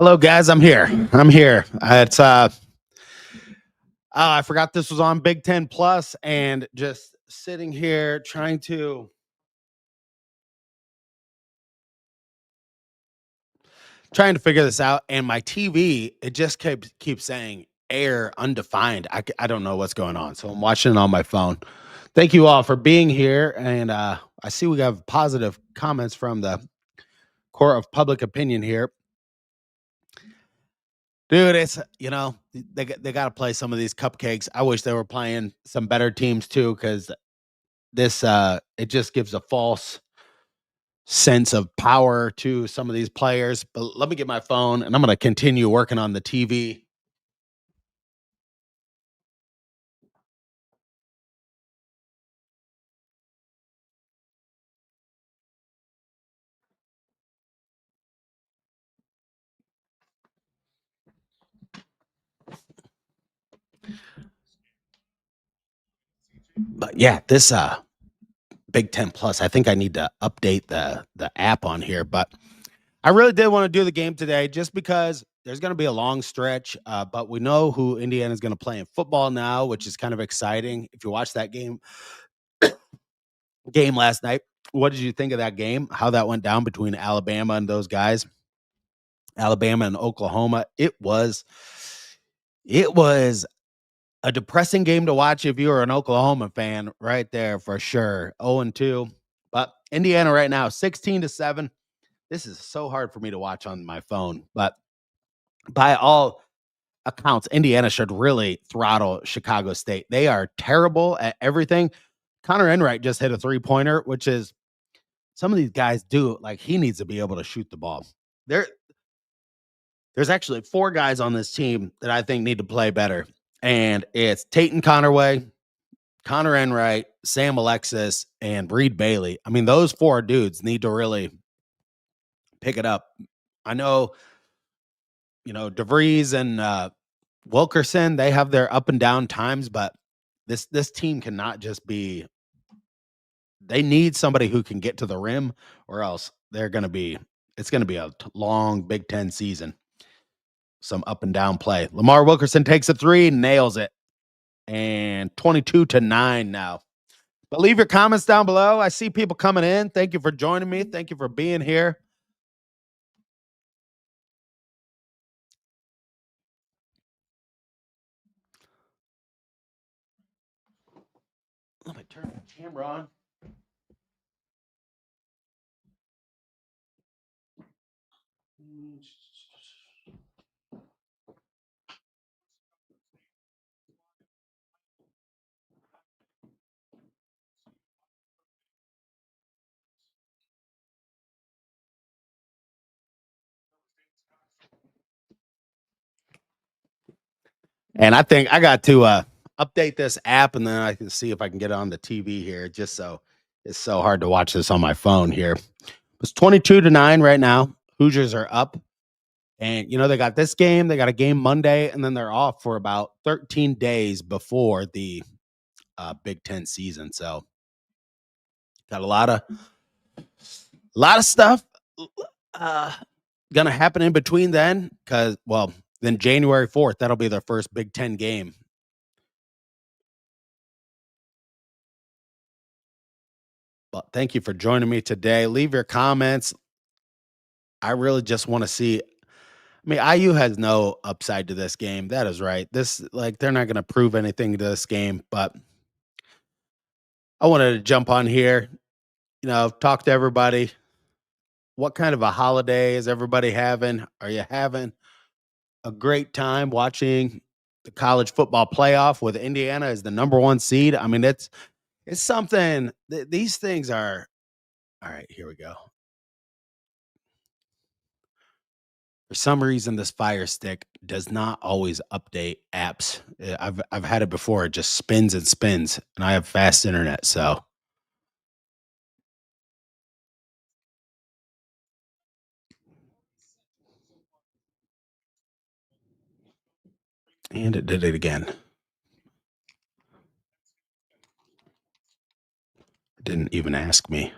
Hello, guys. I'm here. It's I forgot this was on Big Ten Plus, and just sitting here trying to figure this out. And my TV, it just keeps saying air undefined. I don't know what's going on, so I'm watching it on my phone. Thank you all for being here, and I see we have positive comments from the court of public opinion here. Dude, it's they got to play some of these cupcakes. I wish they were playing some better teams too, because this it just gives a false sense of power to some of these players. But let me get my phone, and I'm going to continue working on the TV. But yeah, this Big Ten Plus, I think I need to update the app on here. But I really did want to do the game today, just because there's going to be a long stretch. But we know who Indiana is going to play in football now, which is kind of exciting. If you watch that game last night, what did you think of that game? How that went down between Alabama and those guys? Alabama and Oklahoma. It was a depressing game to watch if you were an Oklahoma fan, right there for sure. 0-2. But Indiana right now, 16-7. This is so hard for me to watch on my phone. But by all accounts, Indiana should really throttle Chicago State. They are terrible at everything. Connor Enright just hit a 3-pointer, which is some of these guys do. Like, he needs to be able to shoot the ball. There's actually 4 guys on this team that I think need to play better. And it's Tatum Connerway, Connor Enright, Sam Alexis, and Reed Bailey. I mean, those 4 dudes need to really pick it up. I know, DeVries and Wilkerson, they have their up and down times, but this team cannot just be. They need somebody who can get to the rim, or else it's going to be a long Big Ten season. Some up and down play. Lamar Wilkerson takes a 3, nails it. And 22-9 now. But leave your comments down below. I see people coming in. Thank you for joining me. Thank you for being here. Let me turn the camera on. And I think I got to update this app, and then I can see if I can get it on the TV here, just so it's so hard to watch this on my phone here. It's 22-9 right now. Hoosiers are up. And, they got this game. They got a game Monday, and then they're off for about 13 days before the Big Ten season. So got a lot of stuff gonna happen in between then, because then January 4th, that'll be their first Big Ten game. But thank you for joining me today. Leave your comments. I really just want to see. I mean, IU has no upside to this game. That is right. They're not going to prove anything to this game. But I wanted to jump on here, talk to everybody. What kind of a holiday is everybody having? Are you having a great time watching the college football playoff with Indiana as the number 1 seed? I mean, it's something. These things are all right. Here we go. For some reason, this Fire Stick does not always update apps. I've had it before. It just spins and spins, and I have fast internet, so. And it did it again. It didn't even ask me.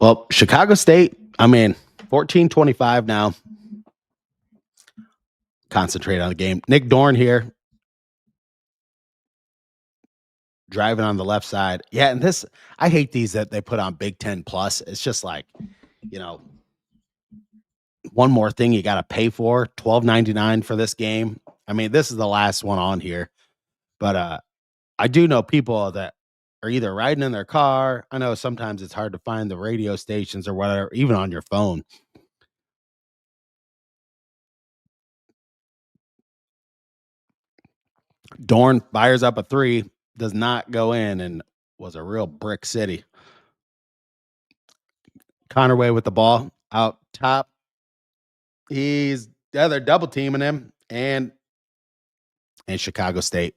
Well, Chicago State, I mean, 14-25 now. Concentrate on the game. Nick Dorn here, driving on the left side. Yeah, and this, I hate these that they put on Big Ten Plus. It's just like, you know, one more thing you got to pay for, $12.99 for this game. I mean, this is the last one on here, but I do know people that are either riding in their car. I know sometimes it's hard to find the radio stations or whatever, even on your phone. Dorn fires up a three, does not go in, and was a real brick city. Connerway with the ball out top. They're double teaming him, and Chicago State.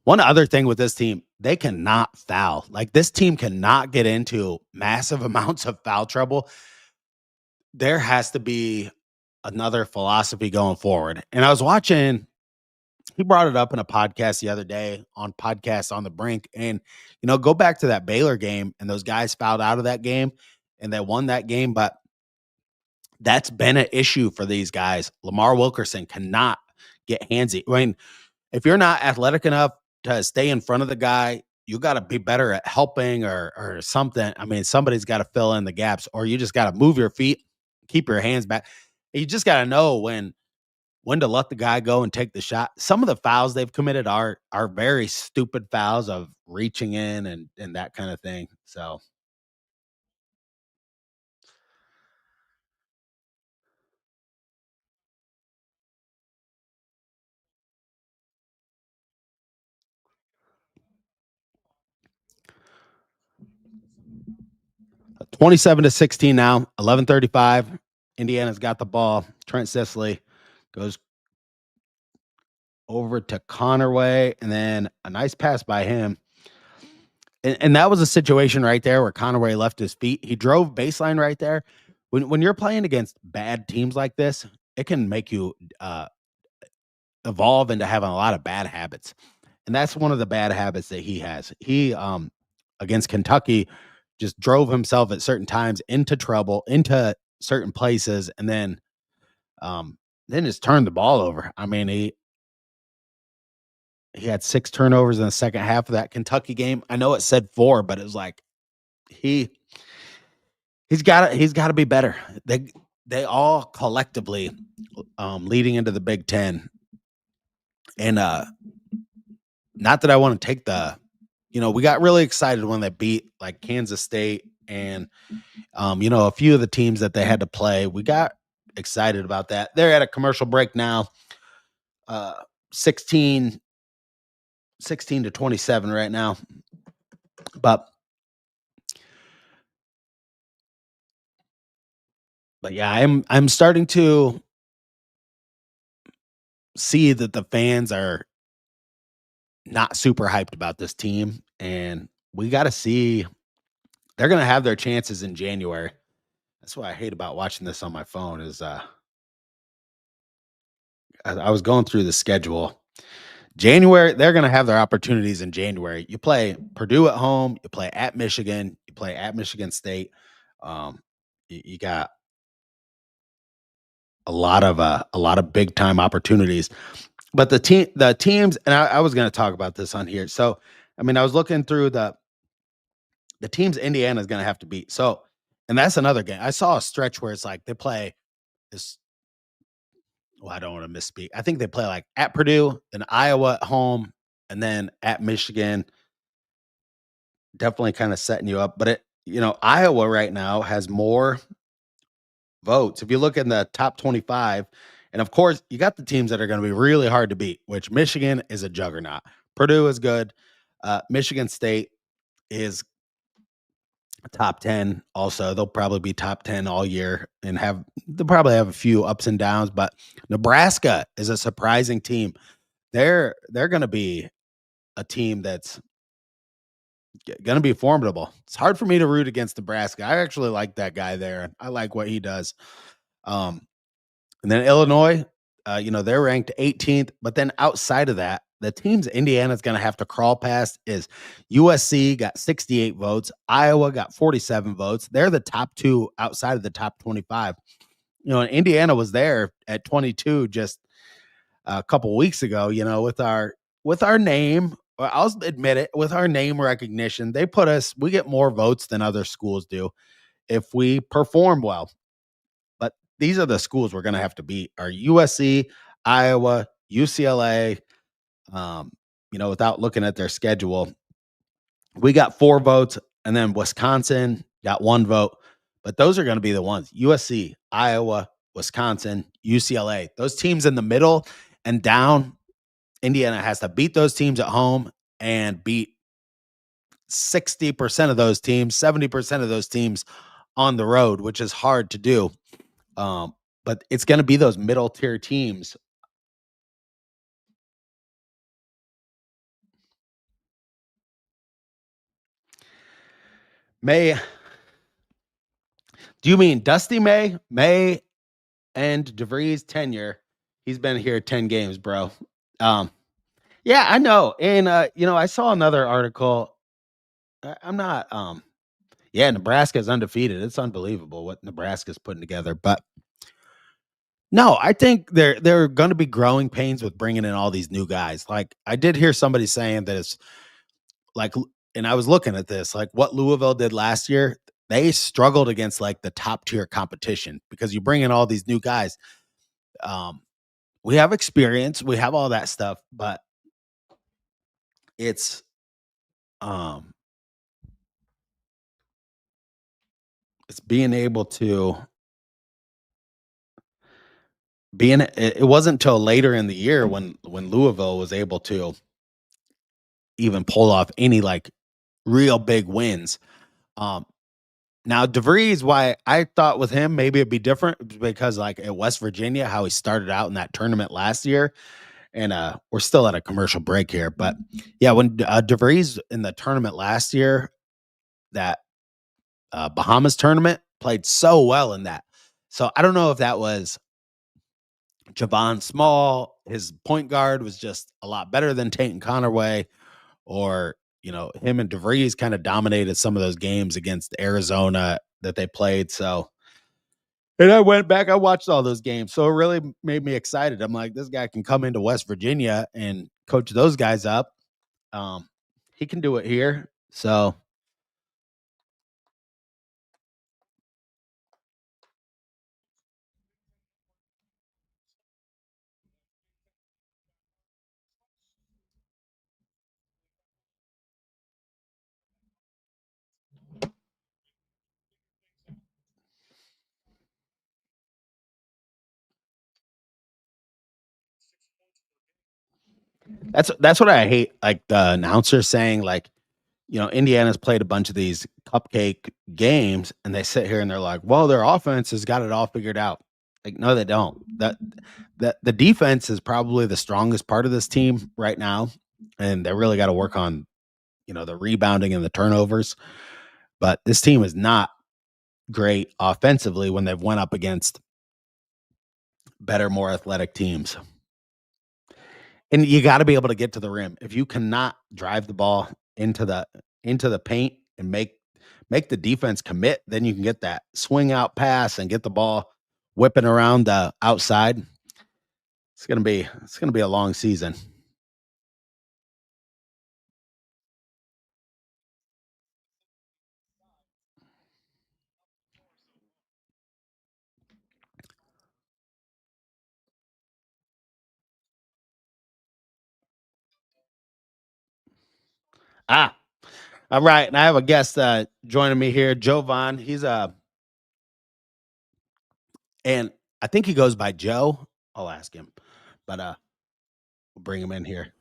One other thing with this team, they cannot foul. Like, this team cannot get into massive amounts of foul trouble. There has to be another philosophy going forward. And I was watching, he brought it up in a podcast the other day on Podcast on the Brink. And, go back to that Baylor game, and those guys fouled out of that game and they won that game. But that's been an issue for these guys. Lamar Wilkerson cannot get handsy. I mean, if you're not athletic enough to stay in front of the guy, you got to be better at helping or something. I mean, somebody's got to fill in the gaps, or you just got to move your feet, keep your hands back. You just got to know when to let the guy go and take the shot. Some of the fouls they've committed are very stupid fouls of reaching in and that kind of thing. So 27-16 now, 11:35. Indiana's got the ball. Trent Sisley goes over to Connerway, and then a nice pass by him. And that was a situation right there where Connerway left his feet. He drove baseline right there. When you're playing against bad teams like this, it can make you evolve into having a lot of bad habits. And that's one of the bad habits that he has. He against Kentucky just drove himself at certain times into trouble, into certain places, and then just turned the ball over. I mean, he had 6 turnovers in the second half of that Kentucky game. I know it said 4, but it was like he's got to be better. They all collectively leading into the Big Ten. And not that I want to take we got really excited when they beat like Kansas State and a few of the teams that they had to play. We got excited about that. They're at a commercial break now. 16-27 right now. But yeah, I'm starting to see that the fans are not super hyped about this team, and we got to see. They're going to have their chances in January. That's what I hate about watching this on my phone is I was going through the schedule. January, they're going to have their opportunities in January. You play Purdue at home, you play at Michigan, you play at Michigan State. You got a lot of big time opportunities. But the teams, and I was going to talk about this on here. So, I mean, I was looking through the teams Indiana is going to have to beat. So, and that's another game. I saw a stretch where it's like they play this. Well, I don't want to misspeak. I think they play like at Purdue, then Iowa at home, and then at Michigan. Definitely kind of setting you up. But Iowa right now has more votes. If you look in the top 25, and of course, you got the teams that are going to be really hard to beat, which Michigan is a juggernaut. Purdue is good. Michigan State is top 10 also. They'll probably be top 10 all year and they'll probably have a few ups and downs, but Nebraska is a surprising team. They're going to be a team that's going to be formidable. It's hard for me to root against Nebraska. I actually like that guy there. I like what he does. And then Illinois, they're ranked 18th, but then outside of that, the teams Indiana's gonna have to crawl past is USC got 68 votes, Iowa got 47 votes. They're the top 2 outside of the top 25. And Indiana was there at 22 just a couple weeks ago, with our name. I'll admit it, with our name recognition, we get more votes than other schools do if we perform well. But these are the schools we're gonna have to beat are USC, Iowa, UCLA. Without looking at their schedule, we got 4 votes, and then Wisconsin got 1 vote. But those are going to be the ones: USC, Iowa, Wisconsin, UCLA. Those teams in the middle and down, Indiana has to beat those teams at home and beat 60% of those teams, 70% of those teams on the road, which is hard to do. But it's going to be those middle tier teams. May, do you mean Dusty May? May and DeVries' tenure, he's been here 10 games, bro. Yeah, I know. And I saw another article. I'm not yeah, Nebraska's undefeated. It's unbelievable what Nebraska's putting together. But no, I think they're going to be growing pains with bringing in all these new guys. Like I did hear somebody saying that it's like, and I was looking at this, like what Louisville did last year. They struggled against like the top tier competition because you bring in all these new guys. Um, we have experience, we have all that stuff, but it's um it's being able to it wasn't until later in the year when Louisville was able to even pull off any like real big wins. Um Now DeVries, why I thought with him maybe it'd be different because like at West Virginia, how he started out in that tournament last year. And we're still at a commercial break here, but yeah, when DeVries in the tournament last year, that Bahamas tournament, played so well in that. So I don't know if that was Javon Small, his point guard was just a lot better than Tate Connerway, or him and DeVries kind of dominated some of those games against Arizona that they played. So, and I went back, I watched all those games, so it really made me excited. I'm like, this guy can come into West Virginia and coach those guys up. Um, he can do it here. So that's what I hate. Like the announcer saying, like, Indiana's played a bunch of these cupcake games, and they sit here and they're like, "Well, their offense has got it all figured out." Like, no, they don't. That the defense is probably the strongest part of this team right now, and they really got to work on the rebounding and the turnovers. But this team is not great offensively when they've went up against better, more athletic teams. And you got to be able to get to the rim. If you cannot drive the ball into the paint and make the defense commit, then you can get that swing out pass and get the ball whipping around the outside. It's gonna be a long season. Ah, all right. And I have a guest joining me here, Jovan. And I think he goes by Joe. I'll ask him, but we'll bring him in here.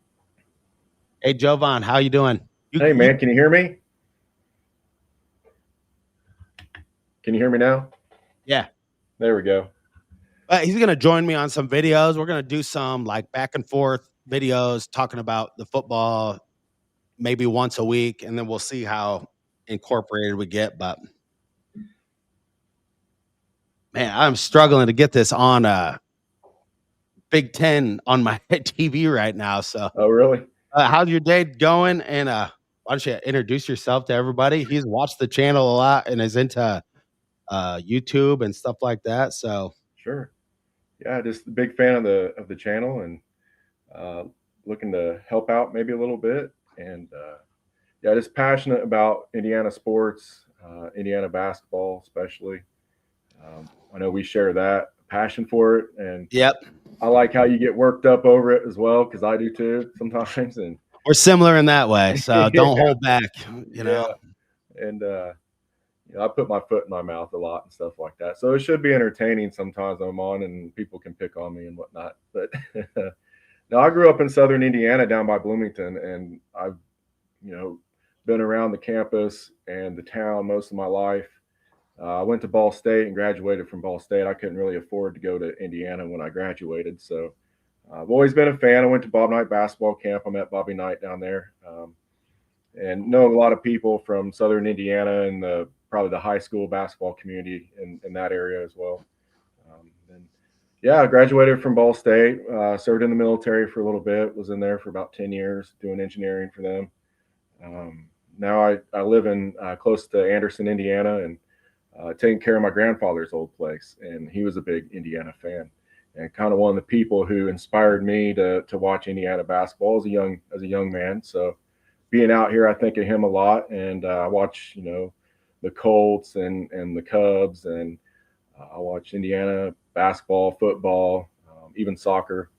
Hey, Jovan, how you doing? Hey man, can you hear me? Can you hear me now? Yeah. There we go. He's gonna join me on some videos. We're gonna do some like back and forth videos talking about the football, maybe once a week, and then we'll see how incorporated we get. But man, I'm struggling to get this on Big Ten on my TV right now. So, Oh, really? how's your day going? And why don't you introduce yourself to everybody? He's watched the channel a lot and is into YouTube and stuff like that. So, Sure. Yeah, just a big fan of the channel and uh, looking to help out maybe a little bit. And yeah, just passionate about Indiana sports, Indiana basketball, especially. I know we share that passion for it, and yep, I like how you get worked up over it as well because I do too sometimes. And we're similar in that way. So yeah, don't hold back. You know. yeah, and I put my foot in my mouth a lot and stuff like that. So it should be entertaining sometimes I'm on and people can pick on me and whatnot. But no, I grew up in southern Indiana down by Bloomington, and I've, been around the campus and the town most of my life. I went to Ball State and graduated from Ball State. I couldn't really afford to go to Indiana when I graduated. So I've always been a fan. I went to Bob Knight basketball camp. I met Bobby Knight down there. And know a lot of people from southern Indiana and probably the high school basketball community in that area as well. And yeah, I graduated from Ball State, served in the military for a little bit, was in there for about 10 years doing engineering for them. Now I live in close to Anderson, Indiana, and taking care of my grandfather's old place. And he was a big Indiana fan and kind of one of the people who inspired me to watch Indiana basketball as a young man. So being out here, I think of him a lot, and I watch, the Colts and the Cubs, and I watch Indiana basketball, football, even soccer.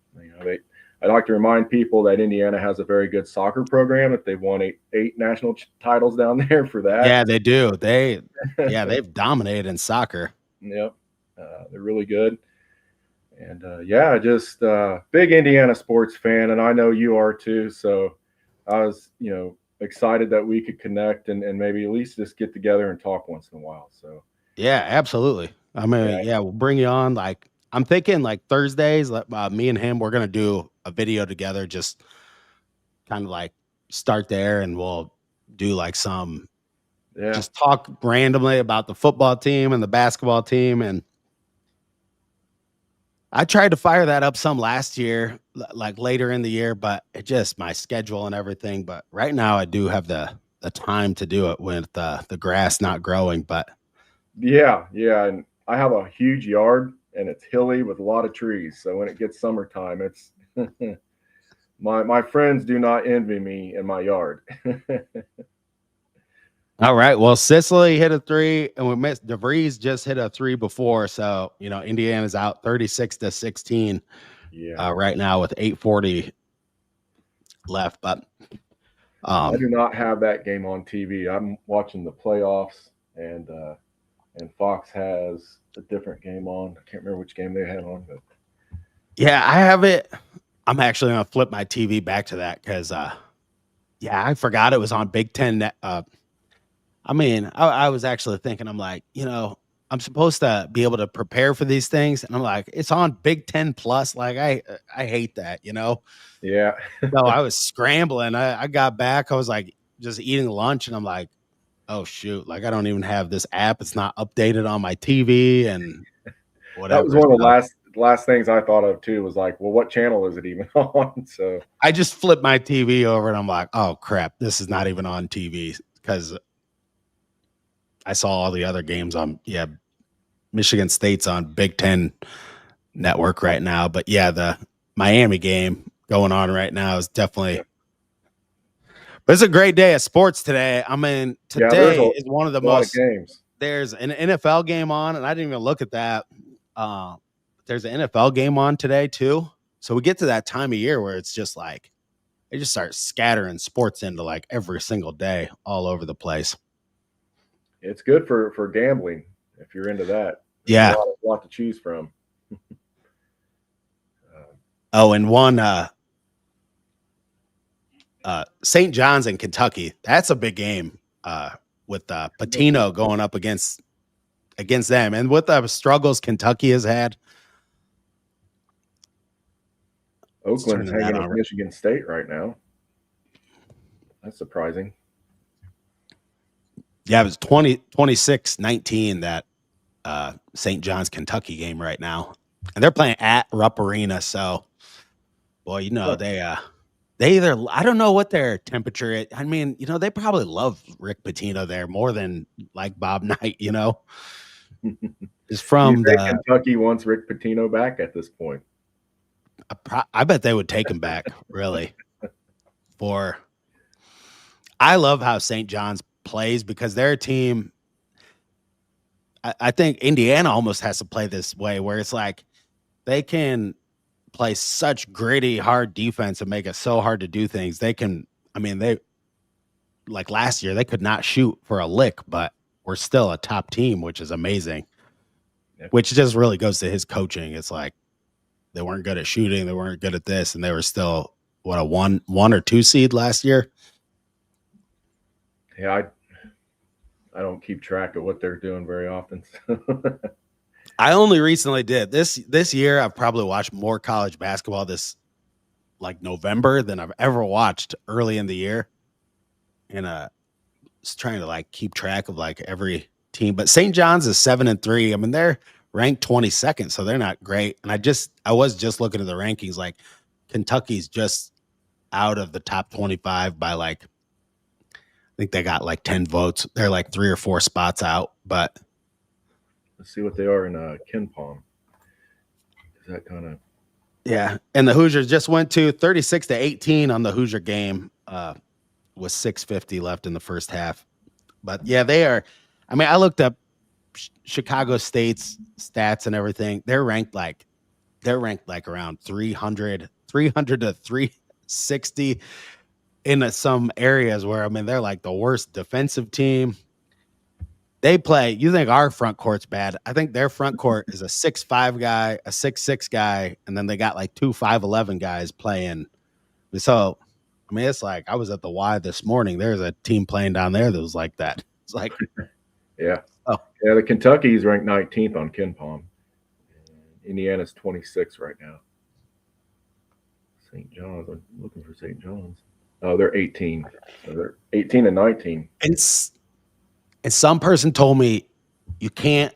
I'd like to remind people that Indiana has a very good soccer program. That they've won eight national titles down there for that. Yeah, they do. They've dominated in soccer. Yep, they're really good. And yeah, just big Indiana sports fan, and I know you are too. So I was, excited that we could connect and maybe at least just get together and talk once in a while. So Yeah, absolutely. I mean, yeah, we'll bring you on. Like, I'm thinking like Thursdays, me and him, we're gonna do a video together, just kind of like start there, and we'll do like some, just talk randomly about the football team and the basketball team. And I tried to fire that up some last year, like later in the year, but it just my schedule and everything. But right now, I do have the time to do it with the grass not growing. But yeah, and I have a huge yard and it's hilly with a lot of trees. So when it gets summertime, it's my friends do not envy me in my yard. all right, well, Sicily hit a three, and we missed. DeVries just hit a three before, so Indiana's out 36-16. Yeah, right now with 8:40 left. But I do not have that game on TV. I'm watching the playoffs, and Fox has a different game on. I can't remember which game they had on, but yeah, I have it. I'm actually gonna flip my TV back to that because yeah, I forgot it was on Big Ten. I mean, I was actually thinking, I'm like, I'm supposed to be able to prepare for these things, and I'm like, it's on Big Ten Plus. Like, I hate that, yeah. So I was scrambling. I got back. I was like just eating lunch, and I'm like, oh shoot, like I don't even have this app. It's not updated on my TV and whatever. That was one of the last things I thought of too. Was like, well, what channel is it even on? So I just flipped my TV over, and I'm like, oh crap, this is not even on TV because I saw all the other games on. Yeah, Michigan State's on Big Ten Network right now, but yeah, the Miami game going on right now is definitely. But it's a great day of sports today. I mean, today is one of the most games. There's an NFL game on, and I didn't even look at that. There's an NFL game on today too. So we get to that time of year where it's just like they just start scattering sports into like every single day all over the place. It's good for gambling if you're into that. There's a lot to choose from. And one St. John's in Kentucky. That's a big game with Patino going up against them, and with the struggles Kentucky has had. Oakland's hanging with Michigan State right now. That's surprising. Yeah, it was 26-19 that St. John's Kentucky game right now. and they're playing at Rupp Arena. So, boy, they either I don't know what their temperature is. I mean, they probably love Rick Pitino there more than like Bob Knight. Is Do you from think the. Kentucky wants Rick Pitino back at this point? I bet they would take him back. Really, for I love how St. John's plays because their team. I think Indiana almost has to play this way where it's like they can play such gritty, hard defense and make it so hard to do things. They can, I mean, they like last year, they could not shoot for a lick, but we're still a top team, which is amazing. Yeah. Which just really goes to his coaching. It's like they weren't good at shooting, they weren't good at this, and they were still a one or two seed last year. Yeah, I don't keep track of what they're doing very often. I only recently did this year. I've probably watched more college basketball this like November than I've ever watched early in the year. And just trying to like keep track of like every team. But St. John's is 7-3. I mean, they're ranked 22nd, so they're not great. And I was just looking at the rankings, like Kentucky's just out of the top 25 by like I think they got like 10 votes. They're like 3 or 4 spots out, but let's see what they are in KenPom. Is that kind of yeah. And the Hoosiers just went to 36-18 on the Hoosier game with 6:50 left in the first half. But yeah, they are. I mean, I looked up Chicago State's stats and everything. They're ranked like around 300 to 360 in some areas where, I mean, they're like the worst defensive team. They play. You think our front court's bad? I think their front court is a 6'5" guy, a 6'6" guy, and then they got like 2 5'11" guys playing. So, I mean, it's like I was at the Y this morning. There's a team playing down there that was like that. It's like, yeah, yeah. The Kentucky's ranked 19th on KenPom. Indiana's 26 right now. St. John's. I'm looking for St. John's. Oh, they're 18. So they're 18 and 19. And some person told me you can't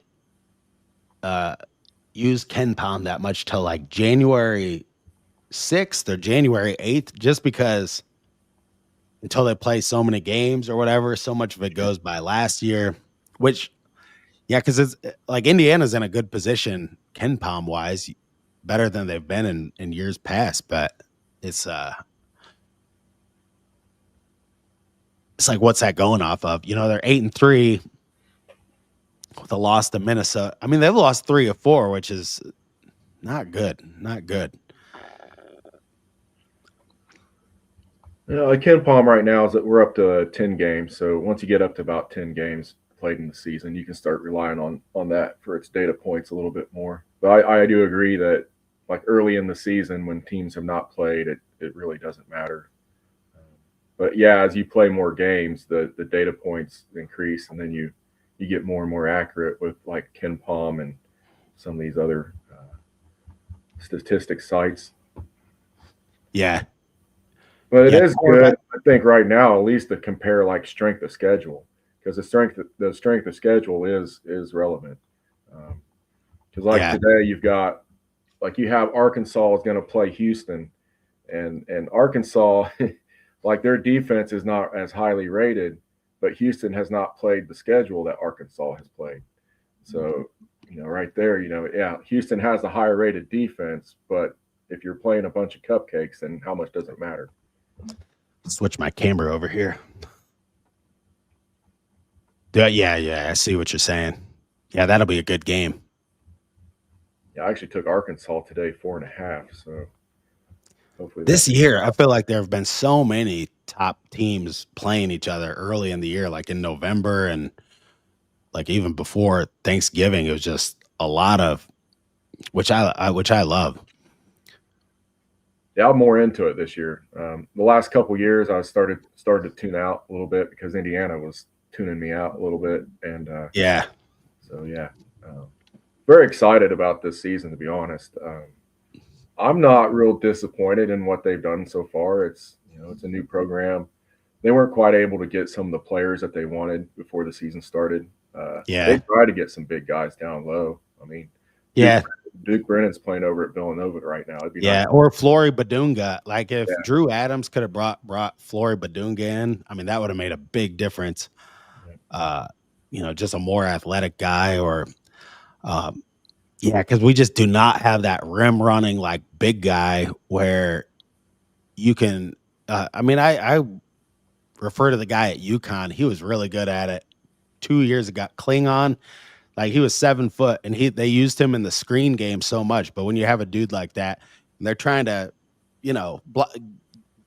use KenPom that much till like January 6th or January 8th, just because until they play so many games or whatever, so much of it goes by last year, which, yeah, because it's like Indiana's in a good position KenPom wise, better than they've been in years past, but it's like, what's that going off of? They're 8-3 with a loss to Minnesota. I mean, they've lost 3 or 4, which is not good. Not good. KenPom right now is that we're up to 10 games. So once you get up to about 10 games played in the season, you can start relying on that for its data points a little bit more. But I do agree that like early in the season when teams have not played, it really doesn't matter. But yeah, as you play more games, the data points increase, and then you get more and more accurate with like KenPom and some of these other statistic sites. Yeah. But it is good, I think, right now, at least to compare like strength of schedule, because the strength of schedule is relevant. Because today you've got you have Arkansas is going to play Houston, and Arkansas, like their defense is not as highly rated, but Houston has not played the schedule that Arkansas has played. So right there, yeah, Houston has a higher rated defense, but if you're playing a bunch of cupcakes, then how much does it matter? Switch my camera over here. Yeah, I see what you're saying. Yeah, that'll be a good game. Yeah, I actually took Arkansas today 4.5. So hopefully this year, I feel like there have been so many top teams playing each other early in the year, like in November and like even before Thanksgiving. It was just a lot of, which I love. Yeah, I'm more into it this year. The last couple years, I started to tune out a little bit because Indiana was tuning me out a little bit, and yeah. So yeah, very excited about this season. To be honest, I'm not real disappointed in what they've done so far. It's it's a new program. They weren't quite able to get some of the players that they wanted before the season started. They tried to get some big guys down low. I mean, yeah, Duke Brennan's playing over at Villanova right now. It'd be nice. Yeah, or Flory Badunga. Like if Yeah. Drew Adams could have brought Flory Badunga in, I mean, that would have made a big difference. Uh, just a more athletic guy, or yeah, because we just do not have that rim running like big guy where you can. I refer to the guy at UConn. He was really good at it 2 years ago. Klingon, like he was 7 foot, and they used him in the screen game so much. But when you have a dude like that, and they're trying to,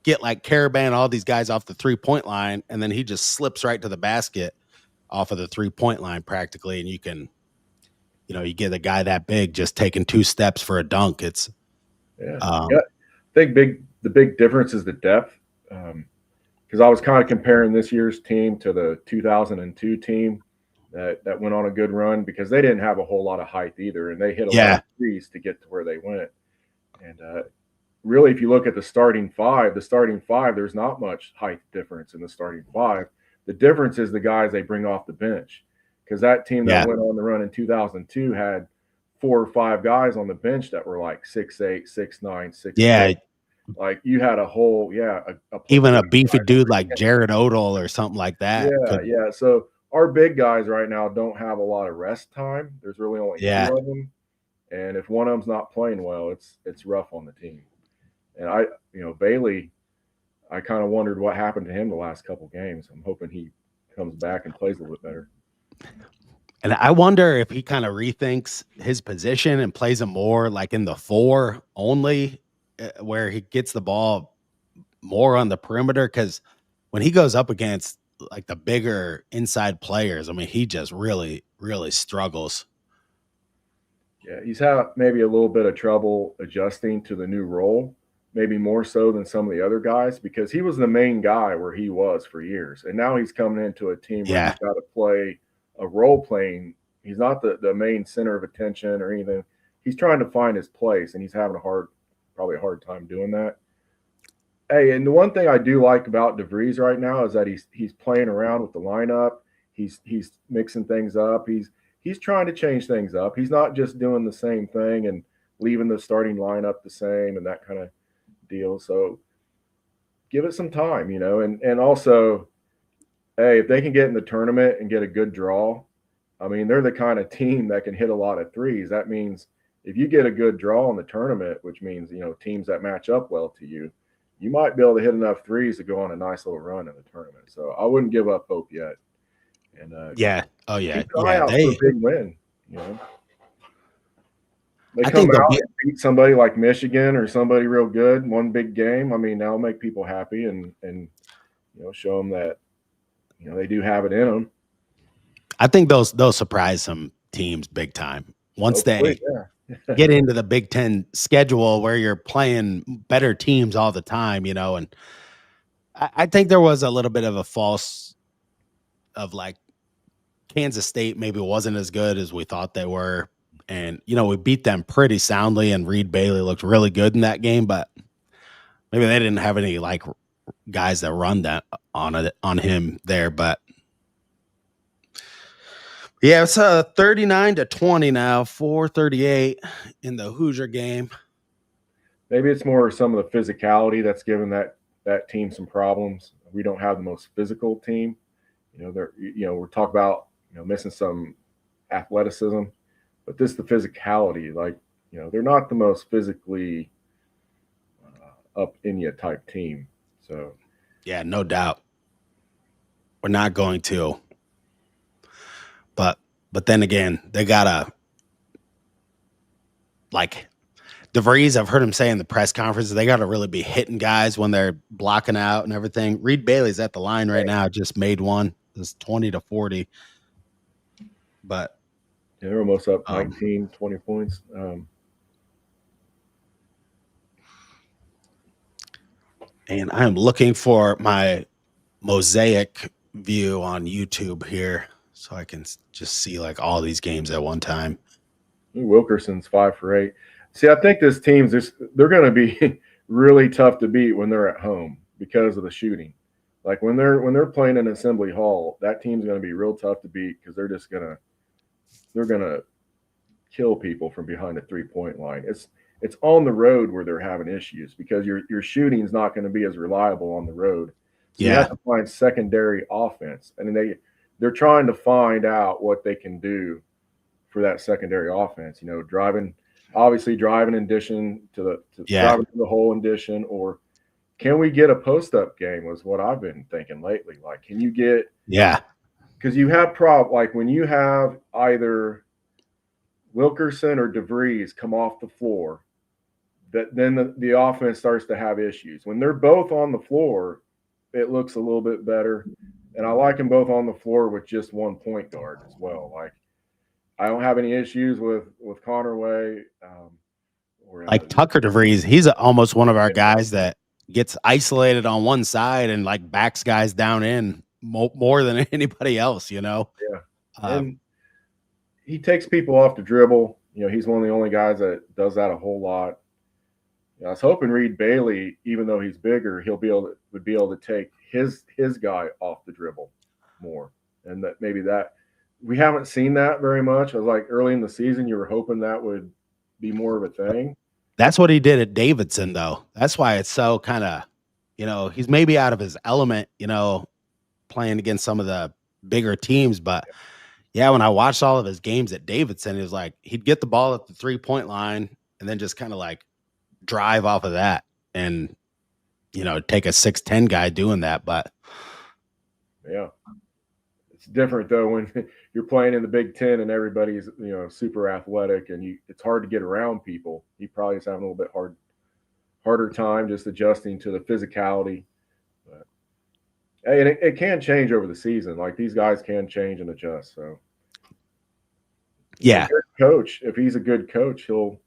get like Caravan, all these guys off the 3-point line, and then he just slips right to the basket off of the 3-point line practically, and you can, you get a guy that big just taking 2 steps for a dunk. It's yeah. I think the big difference is the depth. Because I was kind of comparing this year's team to the 2002 team that went on a good run, because they didn't have a whole lot of height either, and they hit a lot of threes to get to where they went. And really, if you look at the starting five, there's not much height difference in the starting five. The difference is the guys they bring off the bench, because that team that went on the run in 2002 had 4 or 5 guys on the bench that were like 6'8", 6'9", 6'10". Yeah. Like you had a whole, even a beefy dude like Jared Odell or something like that. Yeah. So our big guys right now don't have a lot of rest time. There's really only 2 of them, and if one of them's not playing well, it's rough on the team. And Bailey, I kind of wondered what happened to him the last couple games. I'm hoping he comes back and plays a little bit better. And I wonder if he kind of rethinks his position and plays him more like in the 4 only, where he gets the ball more on the perimeter. Because when he goes up against like the bigger inside players, I mean, he just really, really struggles. Yeah, he's had maybe a little bit of trouble adjusting to the new role, maybe more so than some of the other guys, because he was the main guy where he was for years. And now he's coming into a team where he's got to play a role playing. He's not the main center of attention or anything. He's trying to find his place, and he's having probably a hard time doing that. Hey, and the one thing I do like about DeVries right now is that he's playing around with the lineup. He's mixing things up. He's trying to change things up. He's not just doing the same thing and leaving the starting lineup the same and that kind of deal. So give it some time, and also, hey, if they can get in the tournament and get a good draw, I mean, they're the kind of team that can hit a lot of threes. That means if you get a good draw in the tournament, which means, teams that match up well to you, you might be able to hit enough threes to go on a nice little run in the tournament. So I wouldn't give up hope yet. And keep an eye out for a big win. They come out and beat somebody like Michigan or somebody real good, one big game. I mean, that'll make people happy and show them that they do have it in them. I think they'll surprise some teams big time once they get into the Big Ten schedule where you're playing better teams all the time, and I think there was a little bit of a false of like Kansas State maybe wasn't as good as we thought they were. And, we beat them pretty soundly, and Reed Bailey looked really good in that game, but maybe they didn't have any like guys that run that on him there, but yeah, it's 39-20 now, 4:38 in the Hoosier game. Maybe it's more some of the physicality that's given that team some problems. We don't have the most physical team. We're talking about missing some athleticism, but this is the physicality. Like they're not the most physically up in you type team. So yeah, no doubt, we're not going to. But then again, they gotta like DeVries. I've heard him say in the press conferences they gotta really be hitting guys when they're blocking out and everything. Reed Bailey's at the line right now, just made one. It's 20-40. But they're almost up 19, 20 points. And I'm looking for my mosaic view on YouTube here so I can just see like all these games at one time. Wilkerson's 5 for 8. See, I think this team's they're going to be really tough to beat when they're at home because of the shooting. Like when they're playing in Assembly Hall, that team's going to be real tough to beat because they're going to kill people from behind the 3-point line. It's on the road where they're having issues because your shooting is not going to be as reliable on the road. So you Yeah. have to find secondary offense, and they're trying to find out what they can do for that secondary offense. You know, obviously driving in addition to Yeah. driving to the hole in addition, or can we get a post up game? Was what I've been thinking lately. Like, can you get Yeah. because you have like when you have either Wilkerson or DeVries come off the floor, that then the offense starts to have issues. When they're both on the floor, it looks a little bit better. And I like them both on the floor with just one point guard as well. Like I don't have any issues with Connerway or Like Tucker DeVries, he's almost one of our guys that gets isolated on one side and like backs guys down in more than anybody else, you know? yeah. And he takes people off the dribble. You know, he's one of the only guys that does that a whole lot. You know, I was hoping Reed Bailey, even though he's bigger, would be able to take his guy off the dribble more, and that maybe that we haven't seen that very much. I was like early in the season, you were hoping that would be more of a thing. That's what he did at Davidson, though. That's why it's so kind of, you know, he's maybe out of his element, you know, playing against some of the bigger teams. But yeah, when I watched all of his games at Davidson, it was like he'd get the ball at the 3-point line and then just kind of like drive off of that and, you know, take a 6'10" guy doing that. But yeah, it's different though when you're playing in the Big Ten and everybody's, you know, super athletic and it's hard to get around people. He probably is having a little bit harder time just adjusting to the physicality. But hey, and it can change over the season. Like these guys can change and adjust. So yeah, coach, if he's a good coach, he'll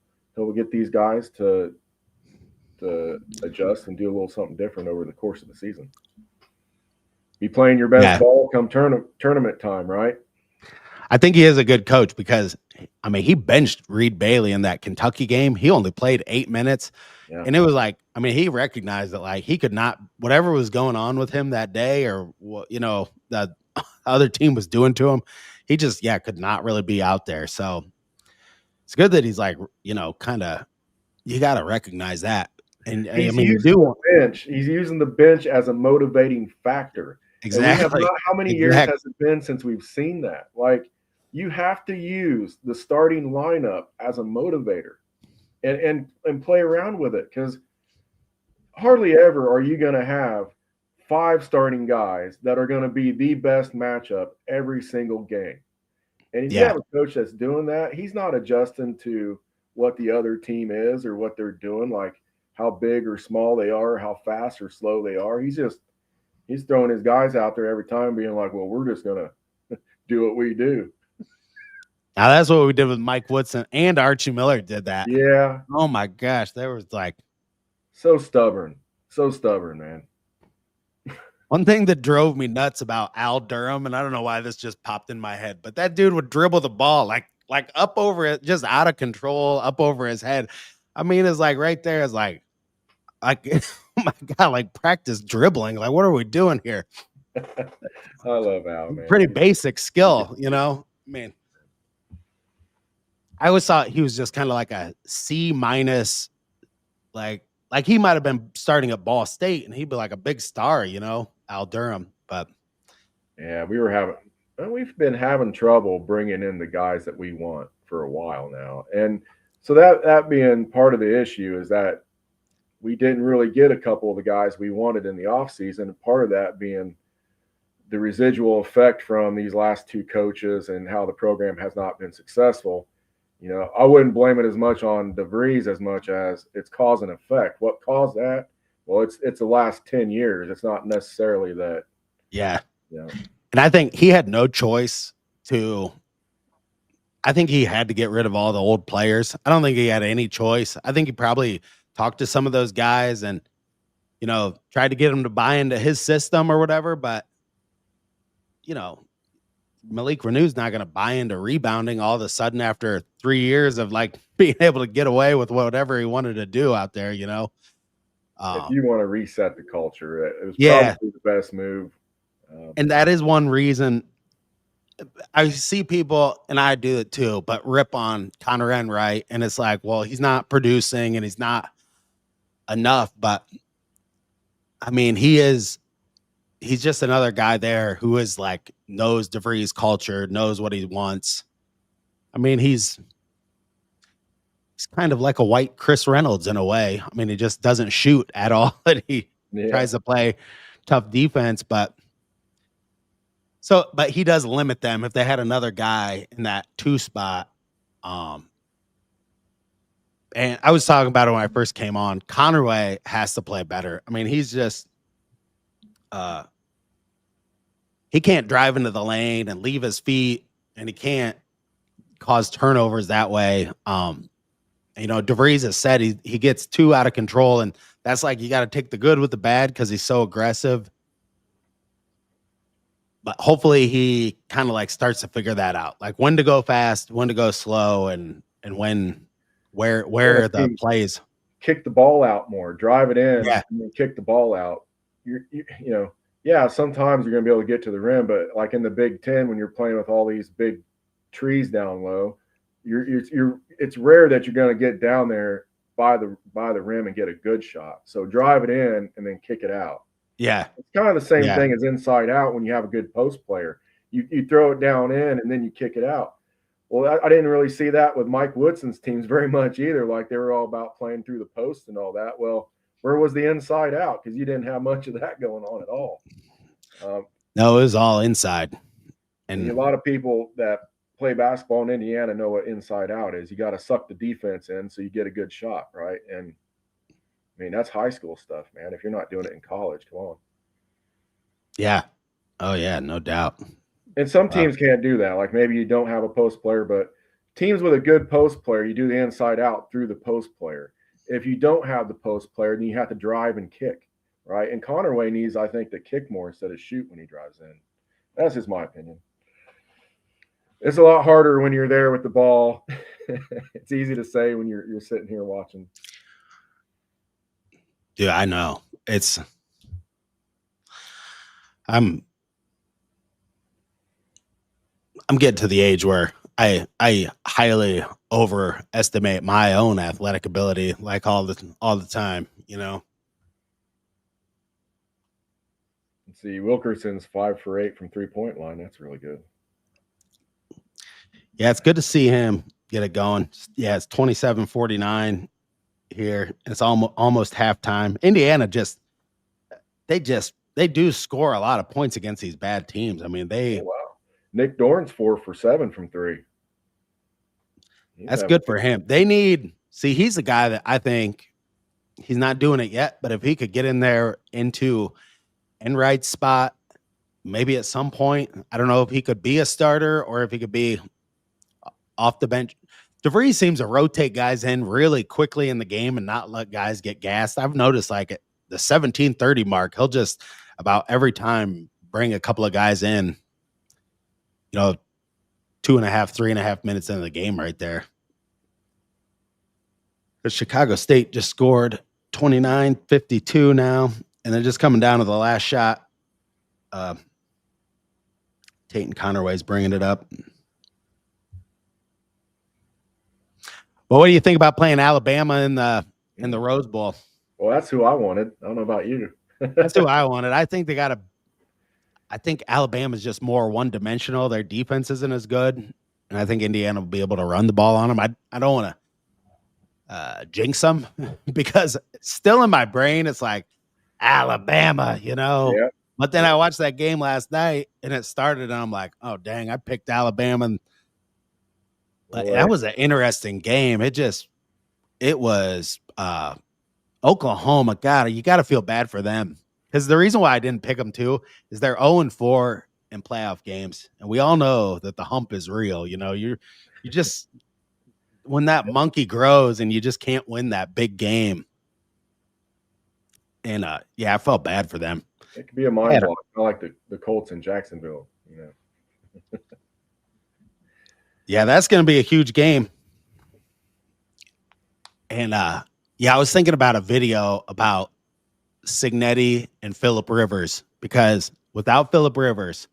get these guys to adjust and do a little something different over the course of the season. Be playing your best ball come tournament time, right? I think he is a good coach because, I mean, he benched Reed Bailey in that Kentucky game. He only played 8 minutes. Yeah. And it was like, I mean, he recognized that, like, he could not, whatever was going on with him that day or what, you know, the other team was doing to him, he just, could not really be out there. So it's good that he's like, you know, kind of, you got to recognize that. And he's I mean, using the bench. He's using the bench as a motivating factor. Exactly. How many years has it been since we've seen that? Like, you have to use the starting lineup as a motivator and play around with it, because hardly ever are you going to have 5 starting guys that are going to be the best matchup every single game. And if you have a coach that's doing that, he's not adjusting to what the other team is or what they're doing, like how big or small they are, how fast or slow they are. He's throwing his guys out there every time being like, well, we're just going to do what we do. Now that's what we did with Mike Woodson, and Archie Miller did that. Yeah. Oh my gosh. There was like. So stubborn, man. One thing that drove me nuts about Al Durham, and I don't know why this just popped in my head, but that dude would dribble the ball like up over it, just out of control, up over his head. I mean, it's like right there is like, oh my God, like practice dribbling. Like, what are we doing here? I love Al, man. Pretty basic skill, you know? I mean, I always thought he was just kind of like a C-, like he might have been starting at Ball State and he'd be like a big star, you know, Al Durham. But yeah, we've been having trouble bringing in the guys that we want for a while now. And so that being part of the issue is that we didn't really get a couple of the guys we wanted in the offseason. Part of that being the residual effect from these last 2 coaches and how the program has not been successful. You know, I wouldn't blame it as much on DeVries as much as it's cause and effect. What caused that? Well, it's the last 10 years. It's not necessarily that. Yeah. You know. And I think he had no choice I think he had to get rid of all the old players. I don't think he had any choice. I think he probably talked to some of those guys and, you know, tried to get them to buy into his system or whatever. But, you know, Malik Renew's not going to buy into rebounding all of a sudden after 3 years of like being able to get away with whatever he wanted to do out there, you know. If you want to reset the culture, it was probably the best move. And that is one reason I see people, and I do it too, but rip on Connor Enright, and it's like, well, he's not producing and he's not enough. But I mean, he's just another guy there who is like knows DeVries culture, knows what he wants. I mean, he's kind of like a white Chris Reynolds in a way. I mean, he just doesn't shoot at all, and he tries to play tough defense, but he does limit them. If they had another guy in that 2 spot, and I was talking about it when I first came on, Conway has to play better. I mean, he's just he can't drive into the lane and leave his feet, and he can't cause turnovers that way. DeVries has said he gets too out of control, and that's like you got to take the good with the bad because he's so aggressive. But hopefully he kind of like starts to figure that out, like when to go fast, when to go slow, and where the plays. Kick the ball out more, drive it in, Yeah. and then kick the ball out. Sometimes you're going to be able to get to the rim, but like in the Big Ten, when you're playing with all these big trees down low, it's rare that you're going to get down there by the rim and get a good shot. So drive it in and then kick it out. Yeah. It's kind of the same thing as inside out when you have a good post player. You throw it down in and then you kick it out. Well, I didn't really see that with Mike Woodson's teams very much either. Like they were all about playing through the post and all that. Well, where was the inside out? Because you didn't have much of that going on at all. No, it was all inside. And a lot of people that play basketball in Indiana know what inside out is. You got to suck the defense in so you get a good shot, right? And I mean, that's high school stuff, man. If you're not doing it in college, come on. Yeah. Oh, yeah, no doubt. And some teams can't do that. Like maybe you don't have a post player, but teams with a good post player, you do the inside out through the post player. If you don't have the post player, then you have to drive and kick, right? And Conway needs, I think, to kick more instead of shoot when he drives in. That's just my opinion. It's a lot harder when you're there with the ball. It's easy to say when you're sitting here watching. Dude, I know. I'm getting to the age where I highly overestimate my own athletic ability, like all the time, Let's see, Wilkerson's 5 for 8 from 3-point line. That's really good. Yeah, it's good to see him get it going. Yeah, it's 27-49 here. It's almost halftime. Indiana they do score a lot of points against these bad teams. I mean, wow. Nick Dorn's 4 for 7 from 3. That's good for him. He's the guy that I think he's not doing it yet, but if he could get in there into Enright's spot, maybe at some point, I don't know if he could be a starter or if he could be off the bench. DeVries seems to rotate guys in really quickly in the game and not let guys get gassed. I've noticed like at the 17:30 mark, he'll just about every time bring a couple of guys in, 2.5, 3.5 minutes into the game right there. But Chicago State just scored 29-52 now, and they're just coming down to the last shot. Tate and Connerway's bringing it up. Well, what do you think about playing Alabama in the Rose Bowl? Well, that's who I wanted. I don't know about you. That's who I wanted. I think I think Alabama's just more one-dimensional. Their defense isn't as good, and I think Indiana will be able to run the ball on them. I don't want to jinx them because still in my brain it's like Alabama, Yeah. But then I watched that game last night, and it started, and I'm like, oh, dang, I picked Alabama. But that was an interesting game. It was Oklahoma. God, you got to feel bad for them. Because the reason why I didn't pick them too is they're 0-4 in playoff games. And we all know that the hump is real. You just, when that monkey grows and you just can't win that big game. And I felt bad for them. It could be a mind block. I like the Colts in Jacksonville, Yeah, that's going to be a huge game. And I was thinking about a video about Signetti and Phillip Rivers, because without Phillip Rivers,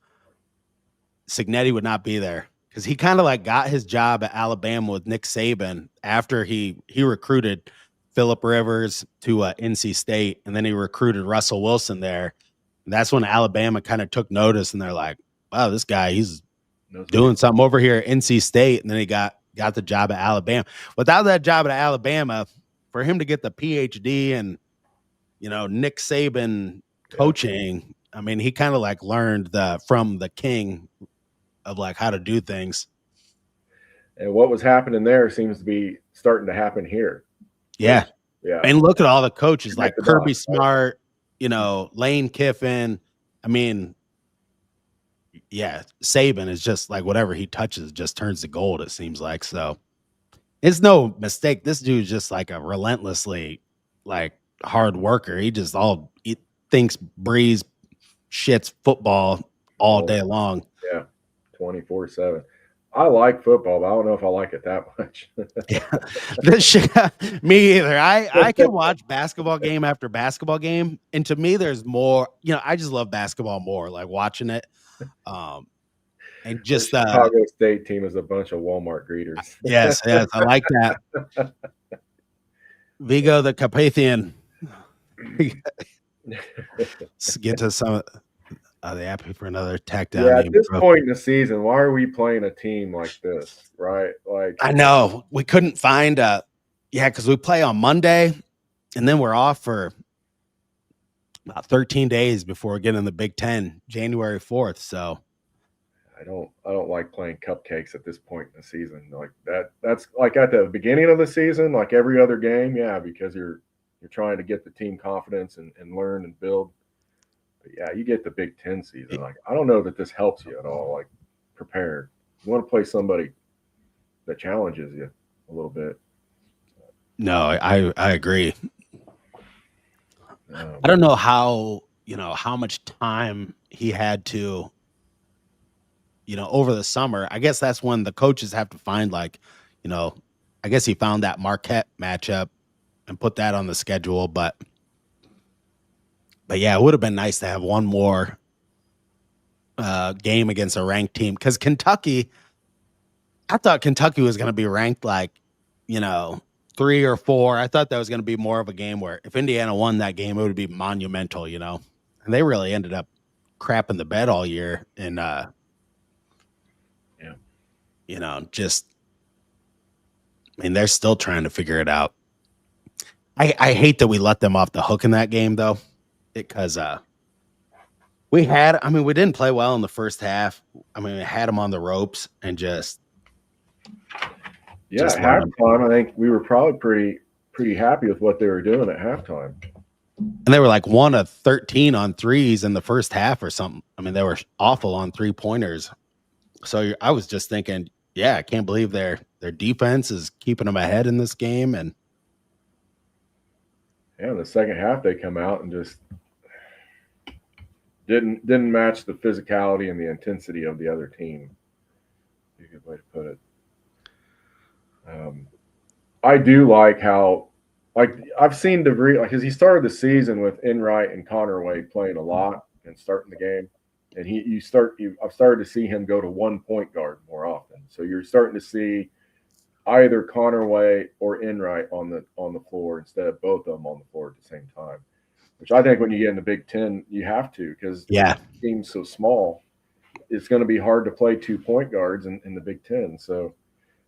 Signetti would not be there because he kind of like got his job at Alabama with Nick Saban after he recruited Phillip Rivers to NC State, and then he recruited Russell Wilson there. And that's when Alabama kind of took notice, and they're like, "Wow, this guy, he's doing something over here at NC State." And then he got the job at Alabama. Without that job at Alabama, for him to get the PhD and Nick Saban coaching, I mean, he kind of like learned from the king of like how to do things. And what was happening there seems to be starting to happen here. Yeah. Yeah. And look at all the coaches like Kirby Smart, Lane Kiffin. I mean, yeah, Saban is just like whatever he touches just turns to gold, it seems like. So it's no mistake. This dude's just like a relentlessly like hard worker. He just he thinks, breathes, shits football all day long. Yeah, 24/7. I like football, but I don't know if I like it that much. This shit, me either. I can watch basketball game after basketball game, and to me, there's more. I just love basketball more, like watching it. And just the Chicago State team is a bunch of Walmart greeters. Yes, I like that. Vigo the Carpathian. Let's get to some. Are they happy for another tack down? Yeah, at this point in the season, why are we playing a team like this? Right? Like, I know we couldn't find because we play on Monday, and then we're off for about 13 days before we get in the Big Ten, January 4th. So I don't like playing cupcakes at this point in the season. Like that's like at the beginning of the season, like every other game, yeah, because you're trying to get the team confidence and learn and build. But yeah, you get the Big Ten season. Like, I don't know that this helps you at all. Like, prepared. You want to play somebody that challenges you a little bit. No, I agree. I don't know how much time he had to, over the summer. I guess that's when the coaches have to find like, I guess he found that Marquette matchup and put that on the schedule, but yeah, it would have been nice to have one more game against a ranked team because Kentucky, I thought Kentucky was going to be ranked like, 3 or 4. I thought that was going to be more of a game where if Indiana won that game, it would be monumental, and they really ended up crapping the bed all year. And, they're still trying to figure it out. I hate that we let them off the hook in that game, though. Because we didn't play well in the first half. We had them on the ropes and just at halftime. I think we were probably pretty happy with what they were doing at halftime. And they were like 1 of 13 on threes in the first half or something. They were awful on 3-pointers. So I was just thinking, yeah, I can't believe their defense is keeping them ahead in this game. And yeah, in the second half they come out and just didn't match the physicality and the intensity of the other team. That's a good way to put it. I do like how, like, I've seen DeVries, like, because he started the season with Enright and Connerway playing a lot and starting the game, and I've started to see him go to 1 point guard more often. So you're starting to see either Connerway or Enright on the floor instead of both of them on the floor at the same time. Which I think when you get in the Big Ten, you have to, because the team's so small, it's going to be hard to play 2 point guards in the Big Ten. So,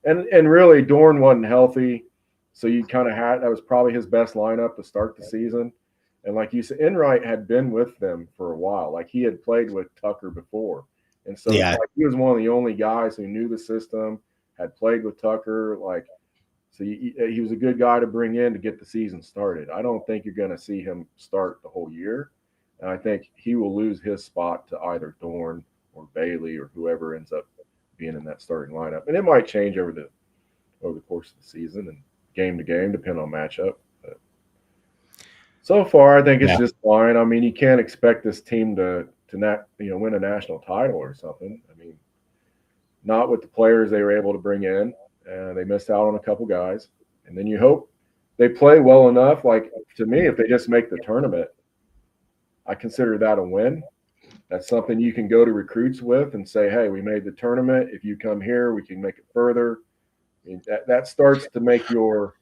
and really, Dorn wasn't healthy, so you kind of had, that was probably his best lineup to start the season. And like you said, Enright had been with them for a while. Like, he had played with Tucker before, and so like, he was one of the only guys who knew the system, had played with Tucker, like. So he was a good guy to bring in to get the season started. I don't think you're going to see him start the whole year. And I think he will lose his spot to either Dorn or Bailey or whoever ends up being in that starting lineup. And it might change over the course of the season and game to game, depending on matchup. But so far, I think it's just fine. You can't expect this team to win a national title or something. Not with the players they were able to bring in. They missed out on a couple guys. And then you hope they play well enough. Like, to me, if they just make the tournament, I consider that a win. That's something you can go to recruits with and say, hey, we made the tournament. If you come here, we can make it further. I mean, that starts to make your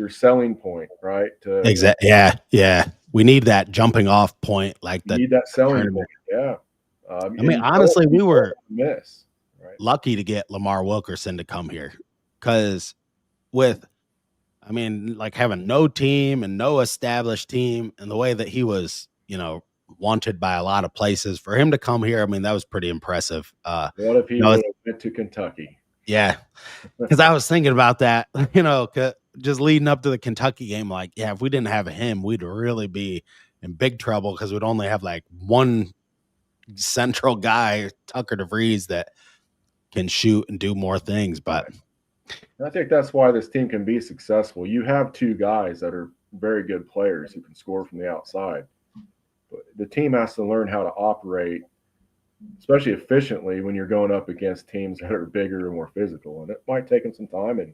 selling point, right? Exactly. Yeah. Yeah. We need that jumping off point, like You the need that selling tournament. point. Yeah. I And mean, honestly, we you don't were miss, right? lucky to get Lamar Wilkerson to come here because with, I mean, like having no team and no established team and the way that he was, wanted by a lot of places for him to come here. I mean, that was pretty impressive. What if he You know, would have went to Kentucky? yeah, because I was thinking about that, just leading up to the Kentucky game, like, yeah, if we didn't have him, we'd really be in big trouble because we'd only have like one central guy, Tucker DeVries, that can shoot and do more things. But I think that's why this team can be successful. You have two guys that are very good players who can score from the outside. But the team has to learn how to operate, especially efficiently, when you're going up against teams that are bigger and more physical. And it might take them some time, and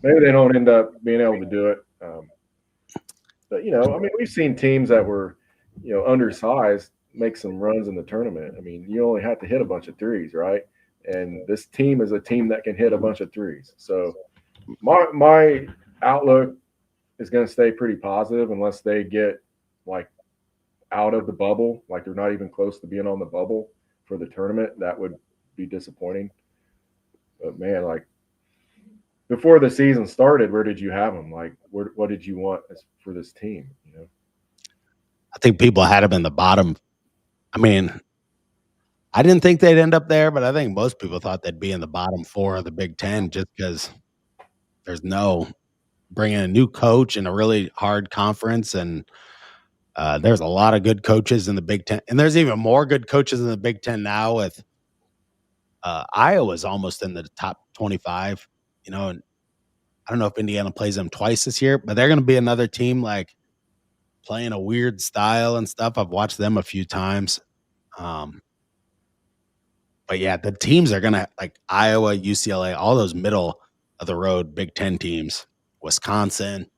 maybe they don't end up being able to do it. But I mean, we've seen teams that were, undersized make some runs in the tournament. I mean, you only have to hit a bunch of threes, right? And this team is a team that can hit a bunch of threes. So my outlook is going to stay pretty positive unless they get like out of the bubble, like they're not even close to being on the bubble for the tournament. That would be disappointing. But man, like before the season started, where did you have them? Like, what did you want for this team? I think people had him in the bottom. I mean, I didn't think they'd end up there, but I think most people thought they'd be in the bottom four of the Big Ten just because there's no bringing a new coach in a really hard conference. And there's a lot of good coaches in the Big Ten. And there's even more good coaches in the Big Ten now with Iowa's almost in the top 25, and I don't know if Indiana plays them twice this year, but they're going to be another team like playing a weird style and stuff. I've watched them a few times. But yeah, the teams are going to like Iowa, UCLA, all those middle of the road Big Ten teams, Wisconsin,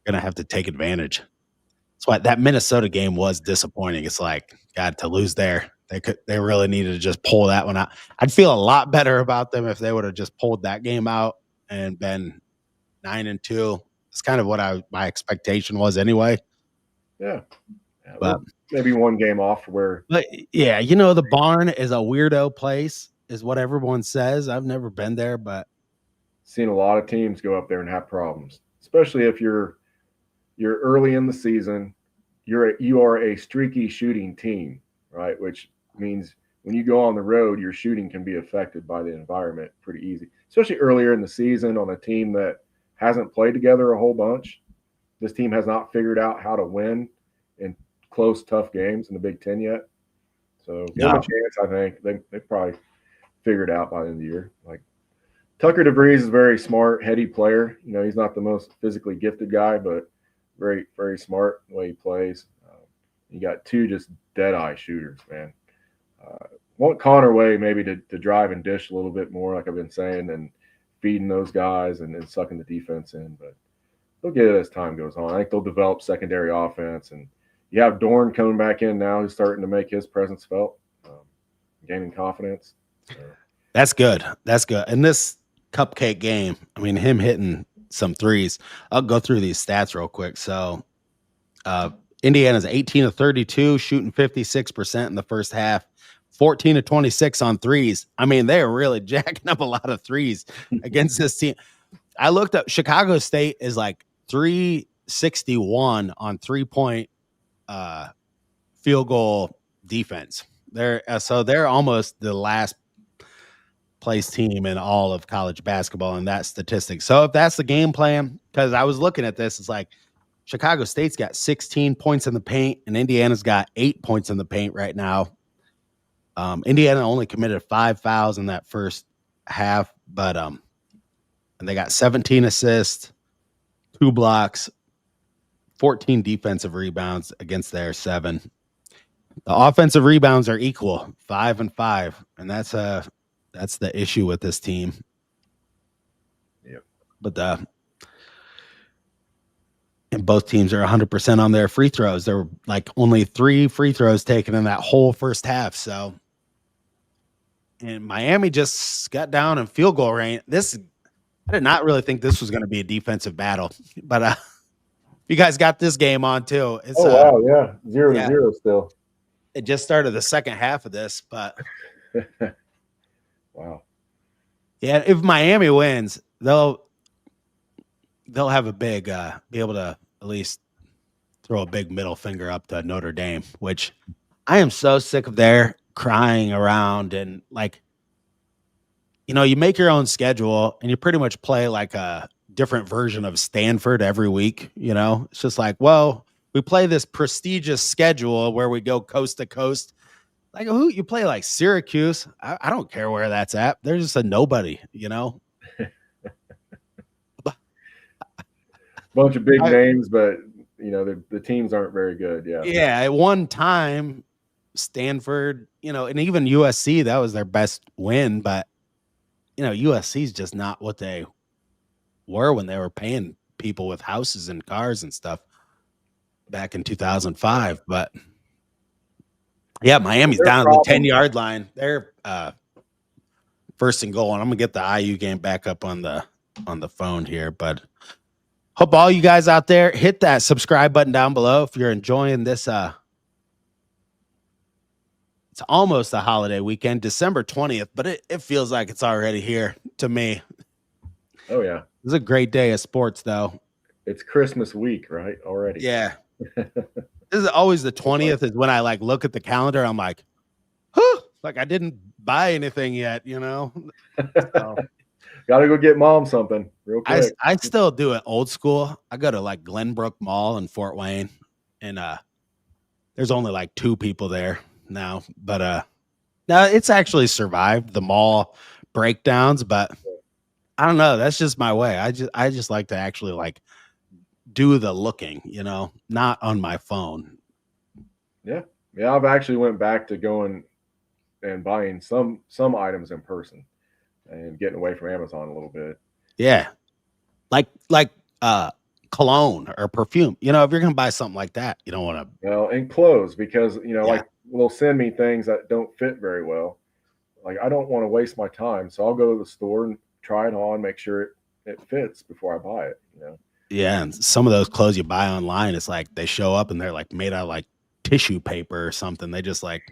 going to have to take advantage. That's why that Minnesota game was disappointing. It's like, God, to lose there, they really needed to just pull that one out. I'd feel a lot better about them if they would have just pulled that game out and been 9-2. It's kind of what my expectation was anyway. Yeah. But maybe one game off where. But yeah, the barn is a weirdo place, is what everyone says. I've never been there, but seen a lot of teams go up there and have problems, especially if you're early in the season. You are a streaky shooting team, right? Which means when you go on the road, your shooting can be affected by the environment pretty easy, especially earlier in the season on a team that hasn't played together a whole bunch. This team has not figured out how to win in close, tough games in the Big Ten yet. So give them a chance. I think they probably figured out by the end of the year. Like Tucker DeVries is a very smart, heady player. He's not the most physically gifted guy, but very, very smart the way he plays. You got two just dead-eye shooters, man. Want Connor Way maybe to drive and dish a little bit more, like I've been saying, and feeding those guys and sucking the defense in. But they'll get it as time goes on. I think they'll develop secondary offense. And you have Dorn coming back in now who's starting to make his presence felt, gaining confidence. So. That's good. That's good. And this cupcake game, I mean, him hitting some threes. I'll go through these stats real quick. So Indiana's 18 of 32, shooting 56% in the first half, 14 of 26 on threes. I mean, they're really jacking up a lot of threes against this team. I looked up Chicago State is like 361 on 3-point field goal defense. They're almost the last place team in all of college basketball in that statistic. So if that's the game plan, because I was looking at this, it's like Chicago State's got 16 points in the paint and Indiana's got 8 points in the paint right now. Indiana only committed 5 fouls in that first half, but and they got 17 assists, 2 blocks, 14 defensive rebounds against their 7. The offensive rebounds are equal, 5 and 5, and that's the issue with this team. Yep. But and both teams are 100% on their free throws. There were like only 3 free throws taken in that whole first half. So, and Miami just got down in field goal range. I did not really think this was going to be a defensive battle, but you guys got this game on too. It's Oh wow, yeah, 0-0 still. it just started the second half of this, but Wow. yeah, if Miami wins, they'll have a big be able to at least throw a big middle finger up to Notre Dame, which I am so sick of their crying around and like, you make your own schedule and you pretty much play like a different version of Stanford every week. It's just like, well, we play this prestigious schedule where we go coast to coast. Like, who you play like Syracuse? I don't care where that's at. They're just a nobody. Bunch of big names, but the teams aren't very good. Yeah. Yeah. At one time, Stanford, and even USC, that was their best win, but USC is just not what they were when they were paying people with houses and cars and stuff back in 2005. But yeah, Miami's down at the 10-yard line. They're first and goal, and I'm gonna get the IU game back up on the phone here. But hope all you guys out there hit that subscribe button down below if you're enjoying this. It's almost a holiday weekend, December 20th, but it feels like it's already here to me. Oh yeah, it's a great day of sports, though. It's Christmas week, right? Already. Yeah. This is always the 20th is when I like look at the calendar. I'm like, huh, like I didn't buy anything yet, So. Got to go get mom something real quick. I still do it old school. I go to like Glenbrook Mall in Fort Wayne, and there's only like 2 people there now. But now it's actually survived the mall breakdowns. But I don't know. That's just my way. I just like to actually like do the looking, not on my phone. Yeah. I've actually went back to going and buying some items in person and getting away from Amazon a little bit. Yeah. Like cologne or perfume. If you're gonna buy something like that, you don't want to. Well, and clothes because like they'll send me things that don't fit very well. Like I don't want to waste my time, so I'll go to the store and try it on, make sure it fits before I buy it. Yeah, and some of those clothes you buy online, it's like they show up and they're like made out of like tissue paper or something. They just like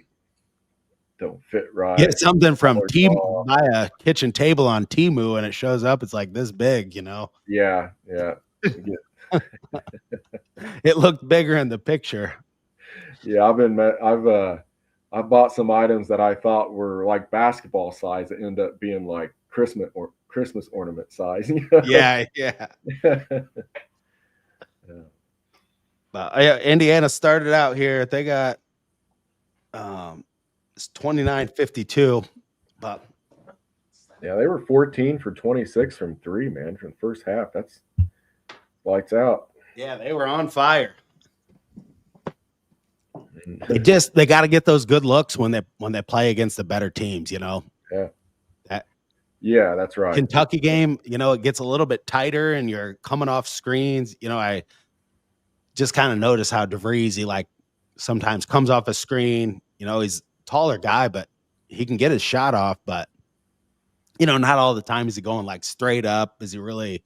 don't fit right. Get something from Temu, buy a kitchen table on Temu, and it shows up. It's like this big, Yeah. It looked bigger in the picture. Yeah, I've bought some items that I thought were like basketball size that end up being like Christmas ornament size. Yeah. Indiana started out here. They got it's 29-52, but yeah, they were 14 for 26 from 3, man, from the first half. That's lights out. Yeah, they were on fire. They got to get those good looks when they play against the better teams, Yeah. Yeah, that's right. Kentucky game, it gets a little bit tighter and you're coming off screens. I just kind of notice how DeVries, he like sometimes comes off a screen. He's a taller guy, but he can get his shot off. But, not all the time is he going like straight up. Does he really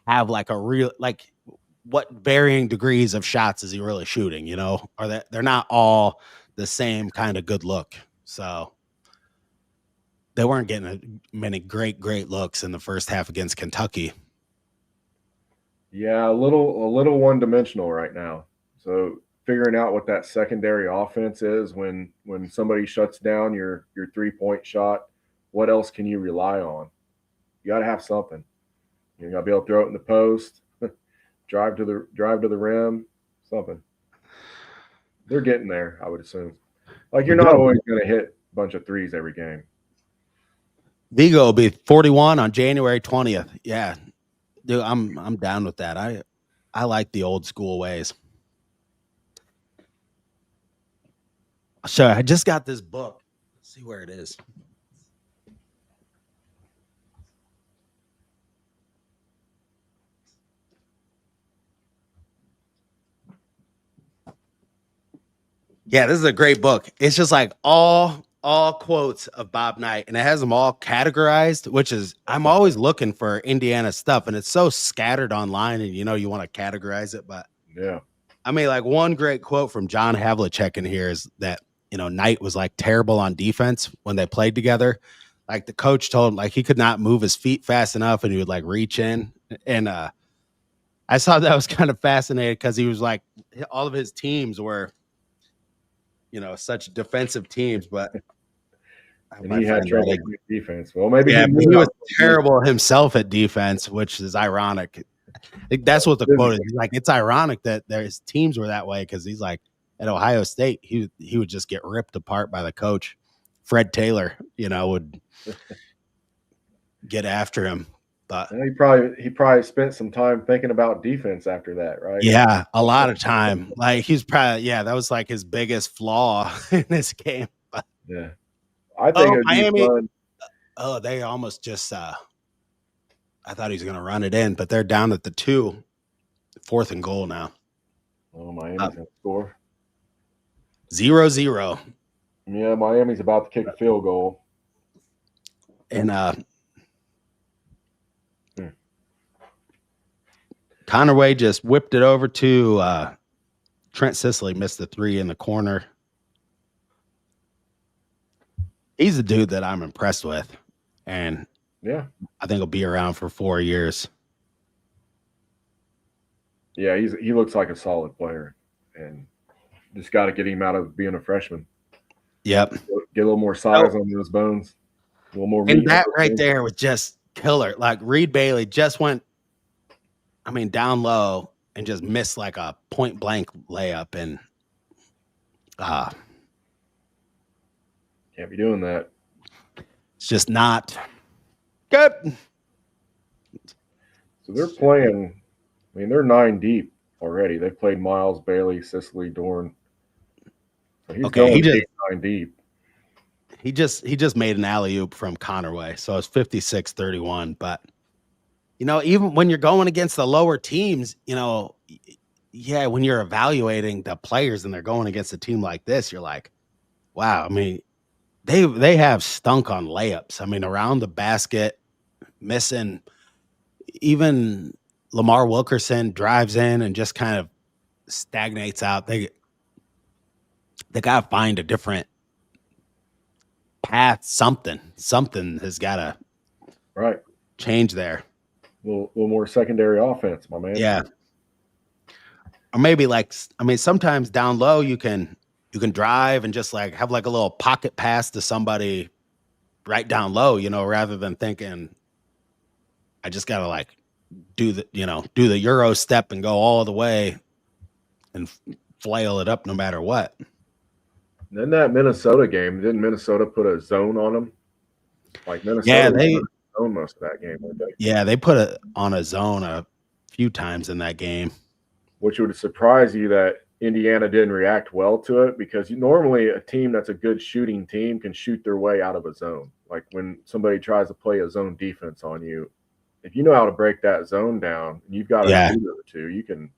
have like a real, like what varying degrees of shots is he really shooting, or that they're not all the same kind of good look. So they weren't getting many great looks in the first half against Kentucky. Yeah, a little one-dimensional right now. So figuring out what that secondary offense is when somebody shuts down your 3-point shot, what else can you rely on? You got to have something. You got to be able to throw it in the post, drive to the rim, something. They're getting there, I would assume. Like you're not always going to hit a bunch of threes every game. Vigo will be 41 on January 20th. Yeah. Dude, I'm down with that. I like the old school ways. So I just got this book. Let's see where it is. Yeah, this is a great book. It's just like all quotes of Bob Knight, and it has them all categorized, which is I'm always looking for Indiana stuff, and it's so scattered online, and you want to categorize it. But Yeah. I mean, like one great quote from John Havlicek in here is that Knight was like terrible on defense when they played together. Like the coach told him like he could not move his feet fast enough, and he would like reach in. And I saw that was kind of fascinating because he was like all of his teams were such defensive teams, but And he had trouble with defense. Well, maybe he was terrible himself at defense, which is ironic. I think that's what the quote is. He's like, it's ironic that his teams were that way because he's like at Ohio State, he would just get ripped apart by the coach. Fred Taylor, would get after him. But he probably spent some time thinking about defense after that, right? Yeah, a lot of time. Like he's probably that was like his biggest flaw in this game. But, yeah, I think Miami. Oh, they almost just. I thought he was going to run it in, but they're down at the 2, 4th and goal now. Oh, Miami's going to score 0-0. Yeah, Miami's about to kick a field goal, and Conaway just whipped it over to Trent Sicily, missed the 3 in the corner. He's a dude that I'm impressed with, and yeah, I think he'll be around for 4 years. Yeah, he looks like a solid player, and just got to get him out of being a freshman. Yep, get a little more size on those bones, a little more. And that right there was just killer. Like Reed Bailey just went, down low and just missed like a point blank layup, and can't be doing that. It's just not good. So they're playing. They're 9 deep already. They've played Miles, Bailey, Sicily, Dorn. So he's going 9 deep. He just made an alley-oop from Conaway, so it's 56-31. But even when you're going against the lower teams, when you're evaluating the players and they're going against a team like this, you're like, wow. They have stunk on layups. Around the basket, missing. Even Lamar Wilkerson drives in and just kind of stagnates out. They gotta find a different path. Something has gotta change there. A little more secondary offense, my man. Yeah. Or maybe sometimes down low you can drive and just like have like a little pocket pass to somebody right down low, rather than thinking I just gotta like do the Euro step and go all the way and flail it up no matter what. Then that Minnesota game, didn't Minnesota put a zone on them? Like Minnesota, they zone most of that game. They put it on a zone a few times in that game, which would surprise you that Indiana didn't react well to it, because normally a team that's a good shooting team can shoot their way out of a zone. Like when somebody tries to play a zone defense on you, if you know how to break that zone down, you've got a shooter or two, you can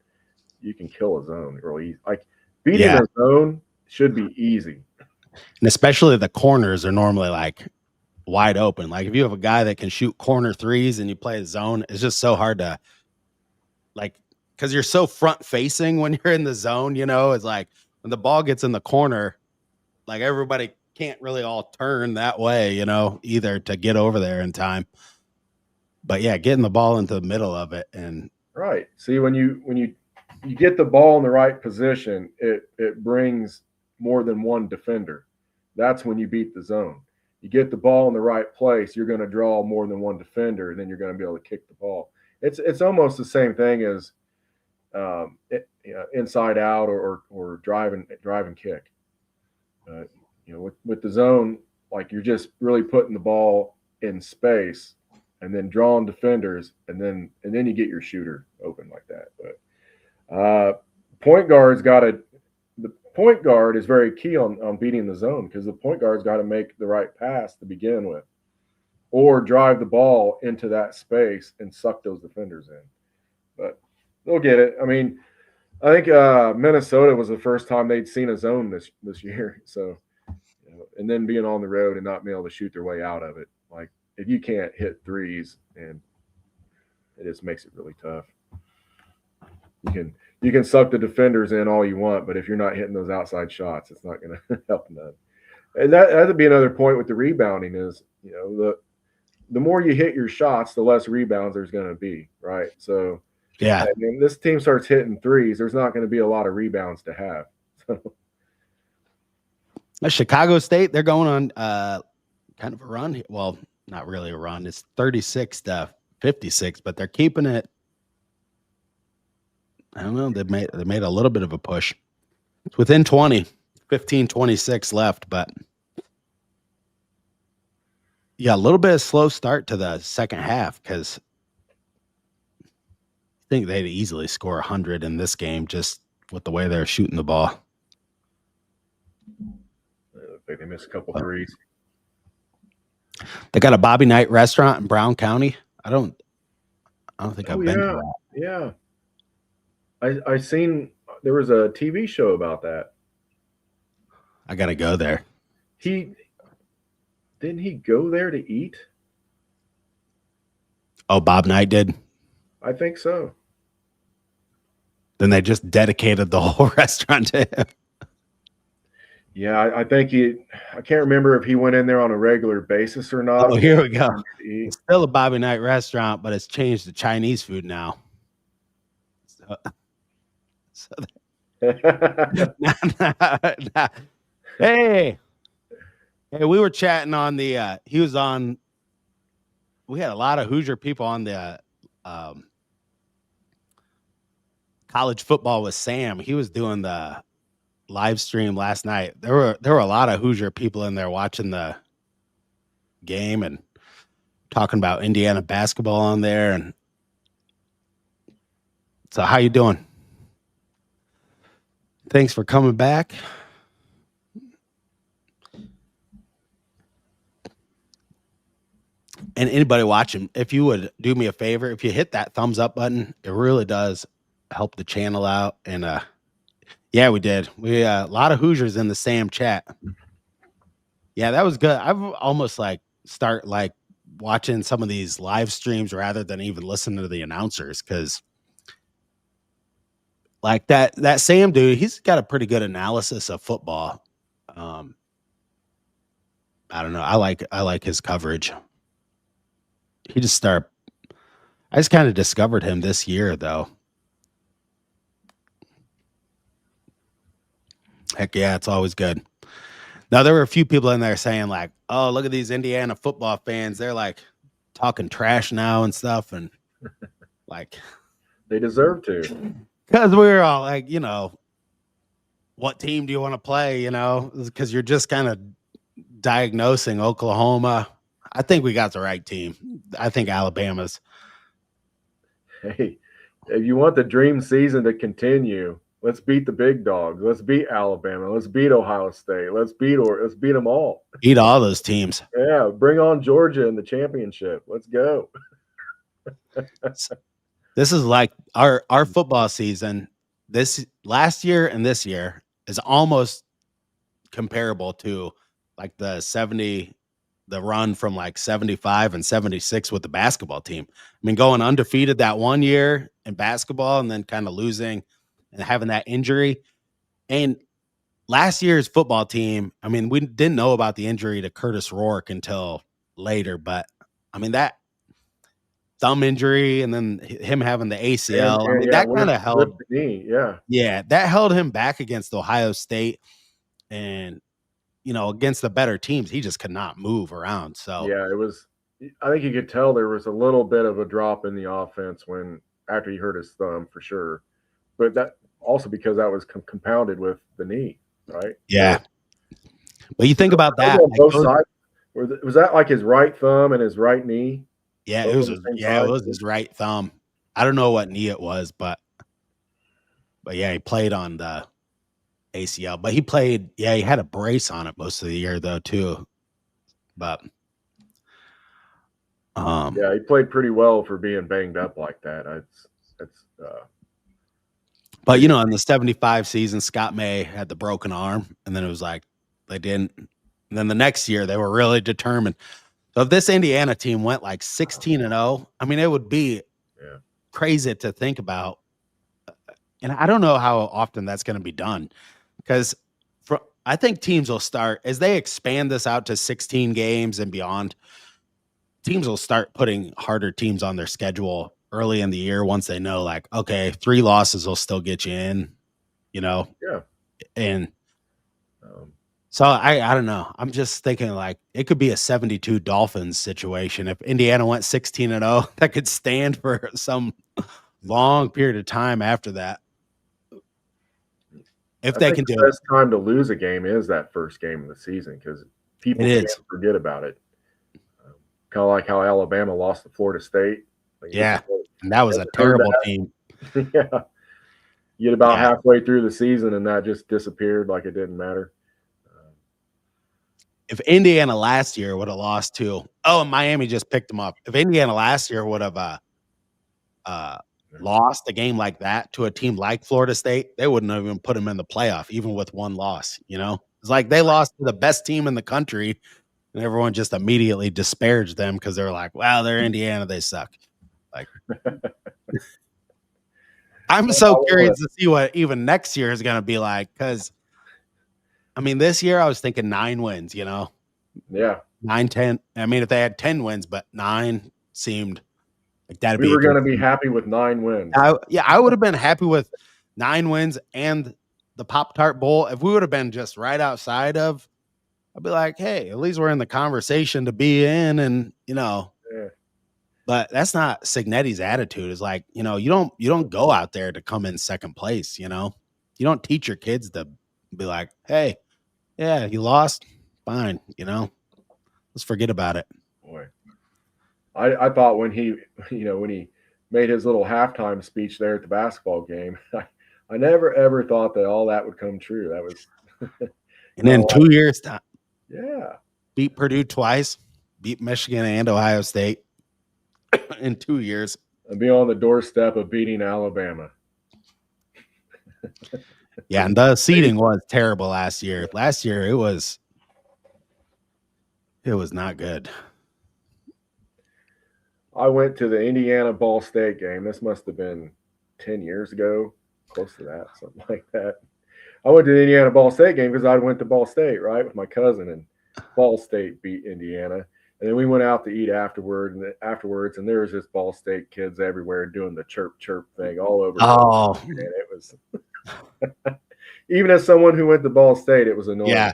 kill a zone really easy. Like beating a zone should be easy. And especially the corners are normally like wide open. Like if you have a guy that can shoot corner threes and you play a zone, it's just so hard to because you're so front facing when you're in the zone, it's like when the ball gets in the corner, like everybody can't really all turn that way, either to get over there in time. But yeah, getting the ball into the middle of it and right. See, when you get the ball in the right position, it brings more than one defender. That's when you beat the zone. You get the ball in the right place, you're going to draw more than one defender, and then you're going to be able to kick the ball. It's almost the same thing as inside out or drive and kick. With the zone, like you're just really putting the ball in space and then drawing defenders, and then you get your shooter open like that. But the point guard is very key on beating the zone, because the point guard's got to make the right pass to begin with, or drive the ball into that space and suck those defenders in. But they'll get it. I think Minnesota was the first time they'd seen a zone this year. So, and then being on the road and not being able to shoot their way out of it, like if you can't hit threes, and it just makes it really tough. You can suck the defenders in all you want, but if you're not hitting those outside shots, it's not going to help none. And that would be another point with the rebounding is the more you hit your shots, the less rebounds there's going to be, right? So Yeah. I mean, this team starts hitting threes, there's not going to be a lot of rebounds to have. Chicago State, they're going on kind of a run. Well, not really a run. It's 36 to 56, but they're keeping it. I don't know. They made a little bit of a push. It's within 20, 15-26 left, but yeah, a little bit of slow start to the second half because I think they'd easily score 100 in this game just with the way they're shooting the ball. I think they missed a couple threes. They got a Bobby Knight restaurant in Brown County. I don't think I've been to that. Yeah. I seen there was a TV show about that. I gotta go there. Didn't he go there to eat? Oh, Bob Knight did? I think so. Then they just dedicated the whole restaurant to him. Yeah, I think I can't remember if he went in there on a regular basis or not. Oh, here we go. It's still a Bobby Knight restaurant, but it's changed to Chinese food now. Hey, we were chatting on the he was on, we had a lot of Hoosier people on the college football with Sam. He was doing the live stream last night. There were a lot of Hoosier people in there watching the game and talking about Indiana basketball on there. And so how you doing? Thanks for coming back. And anybody watching, if you would do me a favor, if you hit that thumbs up button, it really does help the channel out. And yeah, we did. We a lot of Hoosiers in the Sam chat. Yeah, that was good. I've almost start watching some of these live streams rather than even listening to the announcers, because like that Sam dude, he's got a pretty good analysis of football. I don't know. I like his coverage. I just kind of discovered him this year, though. Heck yeah, it's always good. Now, there were a few people in there saying like, oh, look at these Indiana football fans. They're like talking trash now and stuff. And like, they deserve to. Because we were all like, what team do you want to play? Because you're just kind of diagnosing Oklahoma. I think we got the right team. I think Alabama's. Hey, if you want the dream season to continue, let's beat the big dogs. Let's beat Alabama. Let's beat Ohio State. Let's beat them all. Beat all those teams. Yeah, bring on Georgia in the championship. Let's go. This is like our football season. This last year and this year is almost comparable to like the run from like 75 and 76 with the basketball team. I mean, going undefeated that one year in basketball and then kind of losing and having that injury. And last year's football team, I mean, we didn't know about the injury to Curtis Rourke until later, but I mean, that thumb injury and then him having the ACL, I mean, that kind of held the knee. Yeah, that held him back against Ohio State. And against the better teams, he just could not move around. So yeah, it was. I think you could tell there was a little bit of a drop in the offense after he hurt his thumb for sure, but that also because that was compounded with the knee, right? Yeah, but you think about that. On both sides, was that like his right thumb and his right knee? Yeah, it was his right thumb. I don't know what knee it was, but yeah, he played on the ACL, but he had a brace on it most of the year though too. But yeah, he played pretty well for being banged up like that. But, in the 75 season, Scott May had the broken arm, and then it was like they didn't. And then the next year, they were really determined. So if this Indiana team went like 16-0, I mean, it would be crazy to think about. And I don't know how often that's going to be done, because I think teams will start, as they expand this out to 16 games and beyond, teams will start putting harder teams on their schedule early in the year once they know, like, okay, 3 losses will still get you in, Yeah. And so I don't know. I'm just thinking like it could be a 72 Dolphins situation. If Indiana went 16-0, that could stand for some long period of time after that. If they can do the best time to lose a game is that first game of the season, because people can't forget about it. Kind of like how Alabama lost to Florida State. Yeah, and that was a terrible team. Yeah. You get about halfway through the season, and that just disappeared like it didn't matter. If Indiana last year would have lost to, and Miami just picked them up. If Indiana last year would have lost a game like that to a team like Florida State, they wouldn't have even put them in the playoff, even with one loss. It's like they lost to the best team in the country, and everyone just immediately disparaged them because they're like, "Wow, they're Indiana, they suck." Like, I'm so curious to see what even next year is going to be like, because I mean, this year I was thinking 9 wins. Yeah, 9, 10. I mean, if they had 10 wins, but 9 seemed like that'd be. We were going to be happy with 9 wins. I would have been happy with 9 wins and the Pop-Tart Bowl. If we would have been just right outside of, I'd be like, hey, at least we're in the conversation to be in, and But that's not Signetti's attitude. It's like, you don't go out there to come in second place. You don't teach your kids to be like, hey, yeah, you lost, fine. Let's forget about it. Boy, I thought when he made his little halftime speech there at the basketball game, I never ever thought that all that would come true. That was, and then 2 years time, beat Purdue twice, beat Michigan and Ohio State in 2 years, and be on the doorstep of beating Alabama. Yeah, and the seeding was terrible last year. Last year it was not good. I went to the Indiana Ball State game. This must have been 10 years ago, close to that, something like that. I went to the Indiana Ball State game because I went to Ball State, right, with my cousin, and Ball State beat Indiana. And then we went out to eat afterwards, and there was just Ball State kids everywhere doing the chirp chirp thing all over. Oh, and it was even as someone who went to Ball State, it was annoying. Yeah,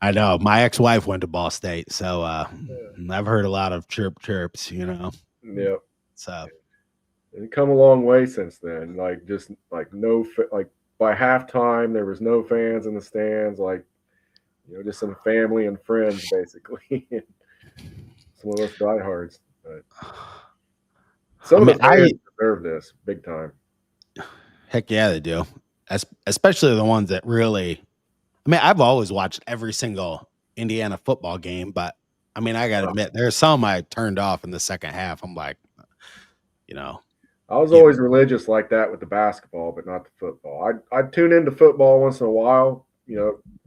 I know. My ex-wife went to Ball State, so I've heard a lot of chirps. Yep. So it's come a long way since then. Like just like no, like by halftime there was no fans in the stands. Like just some family and friends basically. Some of us diehards. But some of the fans deserve this big time. Heck yeah, they do. Especially the ones that really. I mean, I've always watched every single Indiana football game, but I mean, I got to admit, there's some I turned off in the second half. I'm like, I was always religious like that with the basketball, but not the football. I'd tune into football once in a while,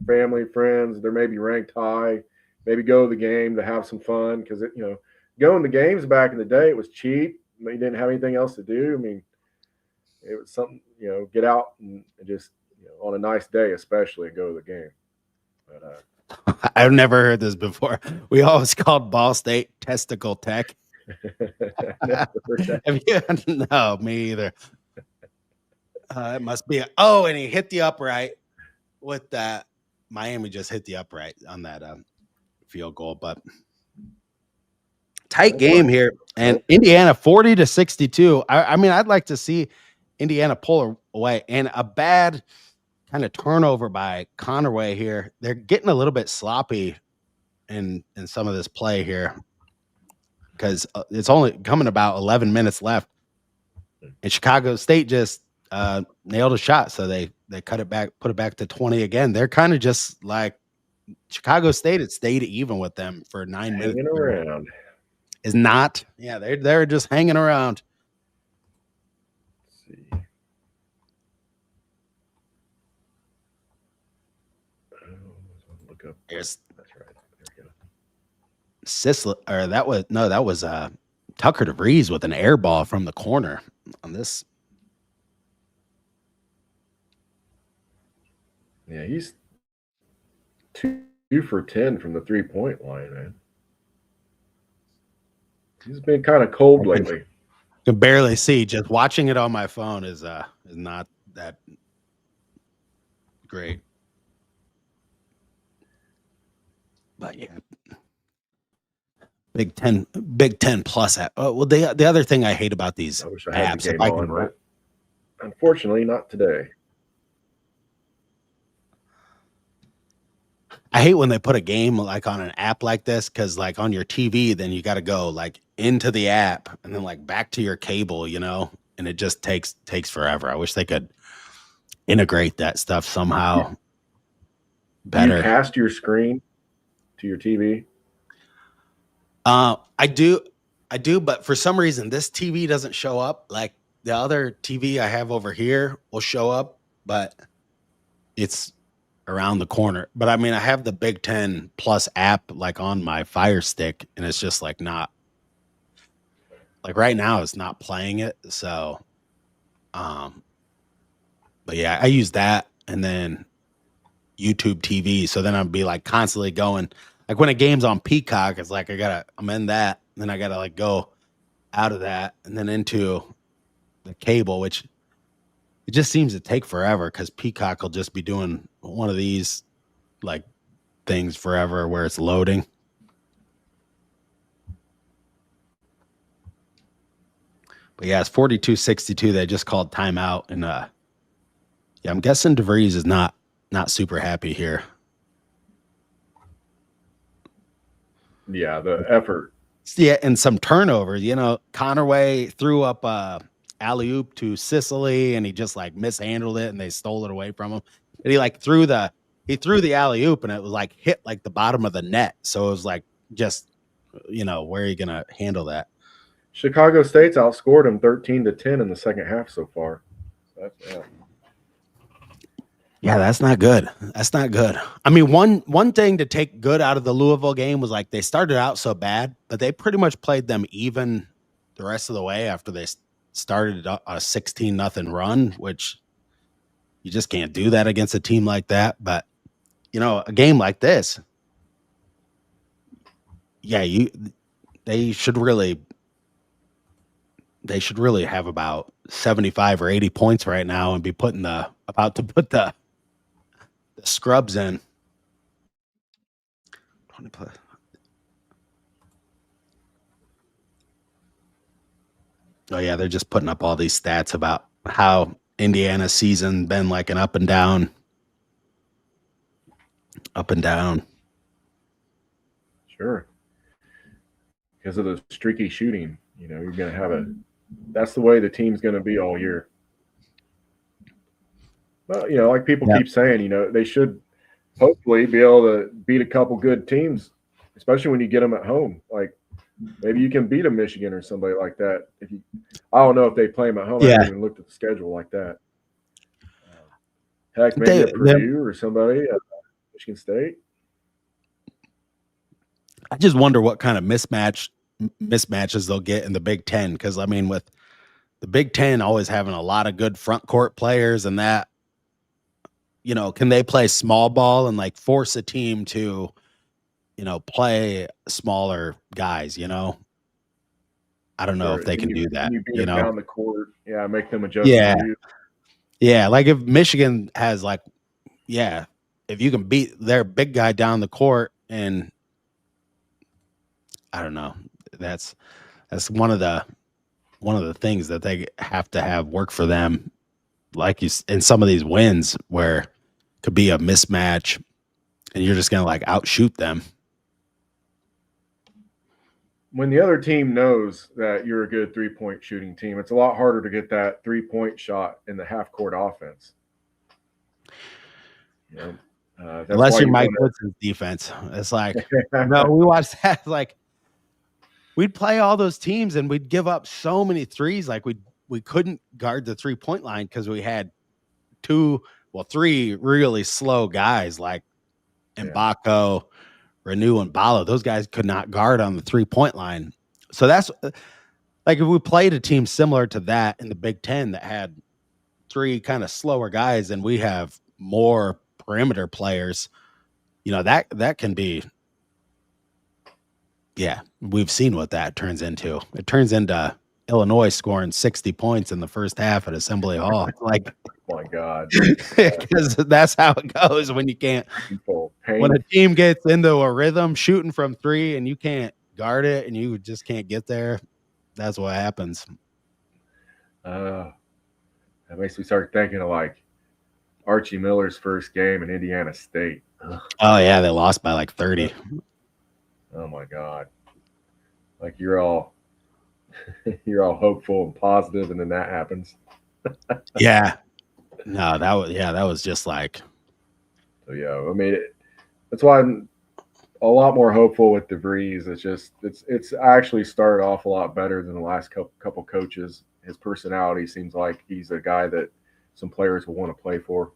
family, friends, there may be ranked high, maybe go to the game to have some fun because, going to games back in the day, it was cheap. You didn't have anything else to do. I mean, it was something, get out and just, on a nice day, especially, and go to the game. But I've never heard this before. We always called Ball State Testicle Tech. No, me either. It must be. And he hit the upright with that. Miami just hit the upright on that field goal, but tight game here. And Indiana 40-62. I mean, I'd like to see Indiana pull away, and a bad kind of turnover by Conaway here. They're getting a little bit sloppy in some of this play here because it's only coming about 11 minutes left, and Chicago State just nailed a shot, so they cut it back, put it back to 20 again. They're kind of just like Chicago State had stayed even with them for 9 minutes. Hanging around is not. Yeah, they're just hanging around. Let's see. Look up. There's That's right. There we go. Sisler, or that was Tucker DeVries with an air ball from the corner on this. Yeah, he's 2 for 10 from the 3-point line, man. He's been kind of cold lately. Can barely see. Just watching it on my phone is not that great. But yeah, Big Ten plus app. Oh, well, the other thing I hate about these I wish I had apps, the game on, but unfortunately, not today. I hate when they put a game like on an app like this, because like on your TV, then you got to go like into the app and then like back to your cable, you know, and it just takes forever. I wish they could integrate that stuff somehow better. Do you cast your screen to your TV? I do, but for some reason this TV doesn't show up. Like the other TV I have over here will show up, but it's around the corner. But I mean, I have the Big Ten Plus app like on my Fire Stick, and it's just like not like right now it's not playing it. So, but yeah, I use that and then YouTube TV. So then I'd be like constantly going, like when a game's on Peacock, it's like I'm in that, then I gotta like go out of that and then into the cable, which it just seems to take forever because Peacock will just be doing one of these like things forever where it's loading. But yeah, it's 42-62. They just called timeout, and yeah, I'm guessing DeVries is not super happy here. Yeah, the effort. Yeah, and some turnovers. You know, Connerway threw up alley-oop to Sicily, and he just like mishandled it, and they stole it away from him. And he like threw the alley-oop, and it was like hit like the bottom of the net. So it was like just, you know, where are you gonna handle that? Chicago State's outscored them 13-10 in the second half so far. Yeah, that's not good. That's not good. I mean, one thing to take good out of the Louisville game was like they started out so bad, but they pretty much played them even the rest of the way after they started a 16-0 run, which you just can't do that against a team like that. But you know, a game like this, yeah, they should really have about 75 or 80 points right now and be about to put the scrubs in. 20 plus. Oh yeah, they're just putting up all these stats about how Indiana's season been like an up and down. Sure. Because of the streaky shooting, you know, you're going to have that's the way the team's going to be all year. Well, you know, like people keep saying, you know, they should hopefully be able to beat a couple good teams, especially when you get them at home. Like maybe you can beat a Michigan or somebody like that. I don't know if they play them at home. I haven't even looked at the schedule like that. Heck, maybe a Purdue or somebody at Michigan State. I just wonder what kind of mismatches they'll get in the Big Ten, because I mean, with the Big Ten always having a lot of good front court players, and that, you know, can they play small ball and like force a team to, you know, play smaller guys? You know, I don't know if they can do that. You know, down the court, yeah, make them adjust. Yeah, like if Michigan has like, yeah, if you can beat their big guy down the court, and I don't know, that's one of the things that they have to have work for them, like you in some of these wins where it could be a mismatch and you're just gonna like outshoot them. When the other team knows that you're a good 3-point shooting team, it's a lot harder to get that 3-point shot in the half-court offense. You know, unless you're Mike Woodson's defense. It's like, no, we watched that. Like, we'd play all those teams and we'd give up so many threes. Like we couldn't guard the 3-point line because we had 3 really slow guys. Like Mbako, Renew, and Balo, those guys could not guard on the 3-point line. So that's like if we played a team similar to that in the Big Ten that had 3 kind of slower guys and we have more perimeter players, that can be. Yeah, we've seen what that turns into. It turns into Illinois scoring 60 points in the first half at Assembly Hall. Like, oh my God, because that's how it goes when you can't. When a team gets into a rhythm shooting from 3 and you can't guard it and you just can't get there, that's what happens. That makes me start thinking of like Archie Miller's first game in Indiana State. Oh yeah, they lost by like 30. Oh my God. Like you're all hopeful and positive, and then that happens. Yeah. No, that was just like. So yeah, I mean, that's why I'm a lot more hopeful with DeVries. It's actually started off a lot better than the last couple coaches. His personality seems like he's a guy that some players will want to play for.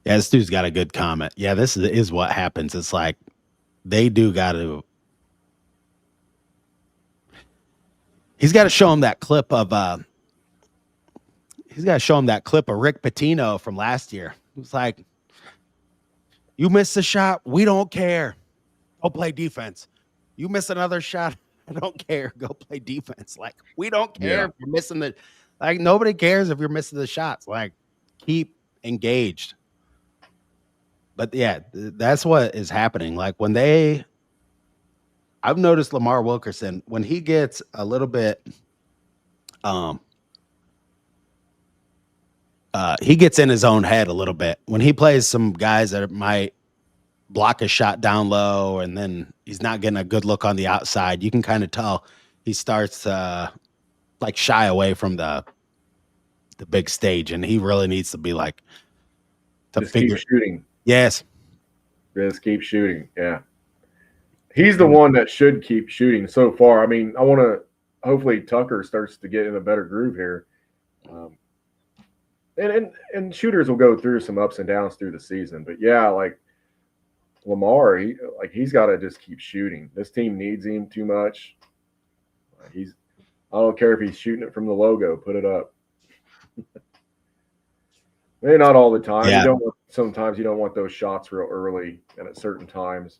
Yeah, this dude's got a good comment. Yeah, this is what happens. It's like they do got to. He's got to show him that clip of. He's got to show him that clip of Rick Pitino from last year. It's like, you missed a shot, we don't care. Go play defense. You miss another shot, I don't care. Go play defense. Like, we don't care if you're missing the. Like, nobody cares if you're missing the shots. Like, keep engaged. But yeah, that's what is happening. Like I've noticed Lamar Wilkerson, when he gets a little bit, he gets in his own head a little bit. When he plays some guys that might block a shot down low and then he's not getting a good look on the outside, you can kind of tell he starts like shy away from the big stage, and he really needs to be like to just figure keep shooting. Yes. Just keep shooting. Yeah. He's the one that should keep shooting so far. I mean, hopefully Tucker starts to get in a better groove here. And shooters will go through some ups and downs through the season. But yeah, like Lamar, he's got to just keep shooting. This team needs him too much. I don't care if he's shooting it from the logo, put it up. Maybe not all the time. Yeah. Sometimes you don't want those shots real early and at certain times.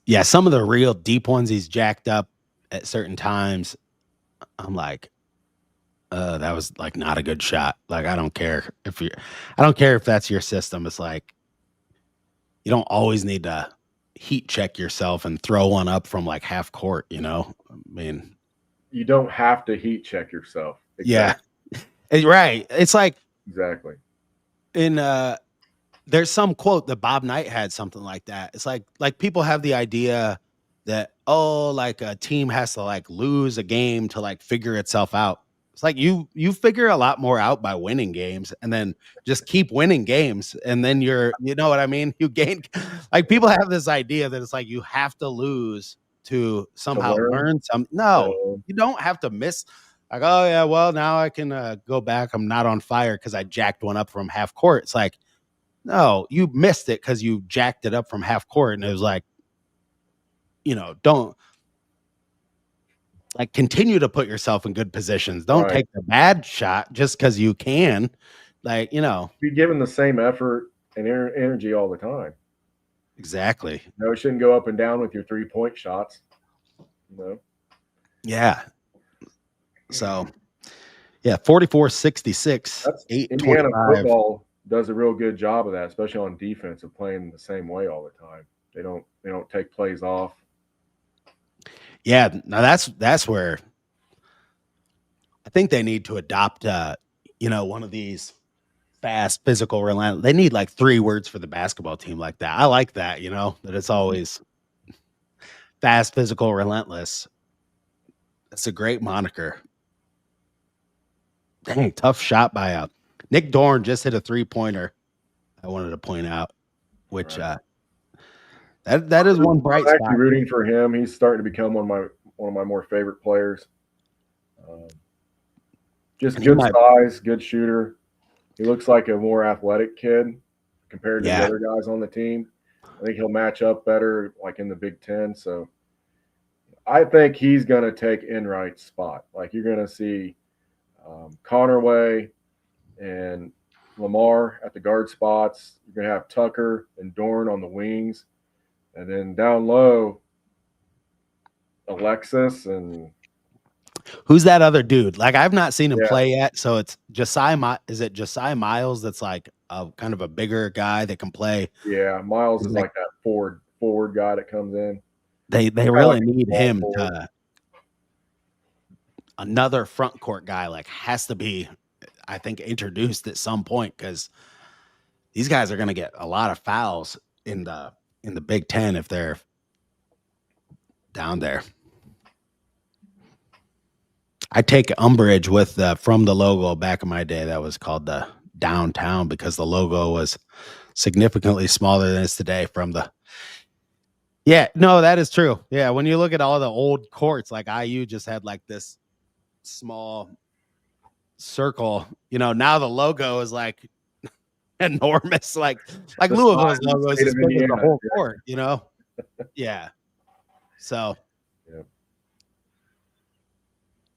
Yeah, some of the real deep ones he's jacked up at certain times. I'm like, that was like not a good shot. Like, I don't care if that's your system. It's like, you don't always need to heat check yourself and throw one up from like half court, I mean, you don't have to heat check yourself. Exactly. Yeah. Right. It's like, exactly. There's some quote that Bob Knight had, something like that. It's like people have the idea that, like a team has to like lose a game to like figure itself out. It's like you figure a lot more out by winning games, and then just keep winning games, and then you know what I mean? You gain. Like, people have this idea that it's like you have to lose to somehow learn some. No, you don't have to miss. Like, oh yeah, well now I can go back. I'm not on fire because I jacked one up from half court. It's like, no, you missed it because you jacked it up from half court, and it was like, don't. Like, continue to put yourself in good positions. Don't take the bad shot just because you can. Like, be given the same effort and energy all the time. Exactly. It shouldn't go up and down with your 3-point shots. Yeah. So, yeah, 44-66. Indiana football does a real good job of that, especially on defense, of playing the same way all the time. They don't take plays off. Yeah, now that's where I think they need to adopt one of these fast, physical, relentless. They need like 3 words for the basketball team like that. I like that, that it's always fast, physical, relentless. That's a great moniker. Dang, tough shot by Nick Dorn just hit a 3-pointer. I wanted to point out, which that is one bright spot. I'm actually rooting for him. He's starting to become one of my more favorite players. Just good size, good shooter. He looks like a more athletic kid compared to the Yeah. other guys on the team. I think he'll match up better, like in the Big Ten. So I think he's going to take Enright's spot. Like you're going to see Connerway and Lamar at the guard spots. You're going to have Tucker and Dorn on the wings. And then down low, Alexis and Who's that other dude? Like I've not seen him yeah, play yet. So it's Josiah. Is it Josiah Miles? That's like a kind of a bigger guy that can play. yeah. Miles is like that forward guy that comes in. They Kinda really like a need small him forward. to another front court guy. Like has to be, I think, introduced at some point because these guys are going to get a lot of fouls in the Big Ten if they're down there. I take umbrage with from the logo back in my day that was called the downtown because the logo was significantly smaller than it's today from the. Yeah, no, that is true. Yeah, when you look at all the old courts, like IU just had like this small circle. You know, now the logo is like enormous. Like The Louisville's size of the logo is state as of big as the Indiana. whole court. You know, yeah. So. Yeah.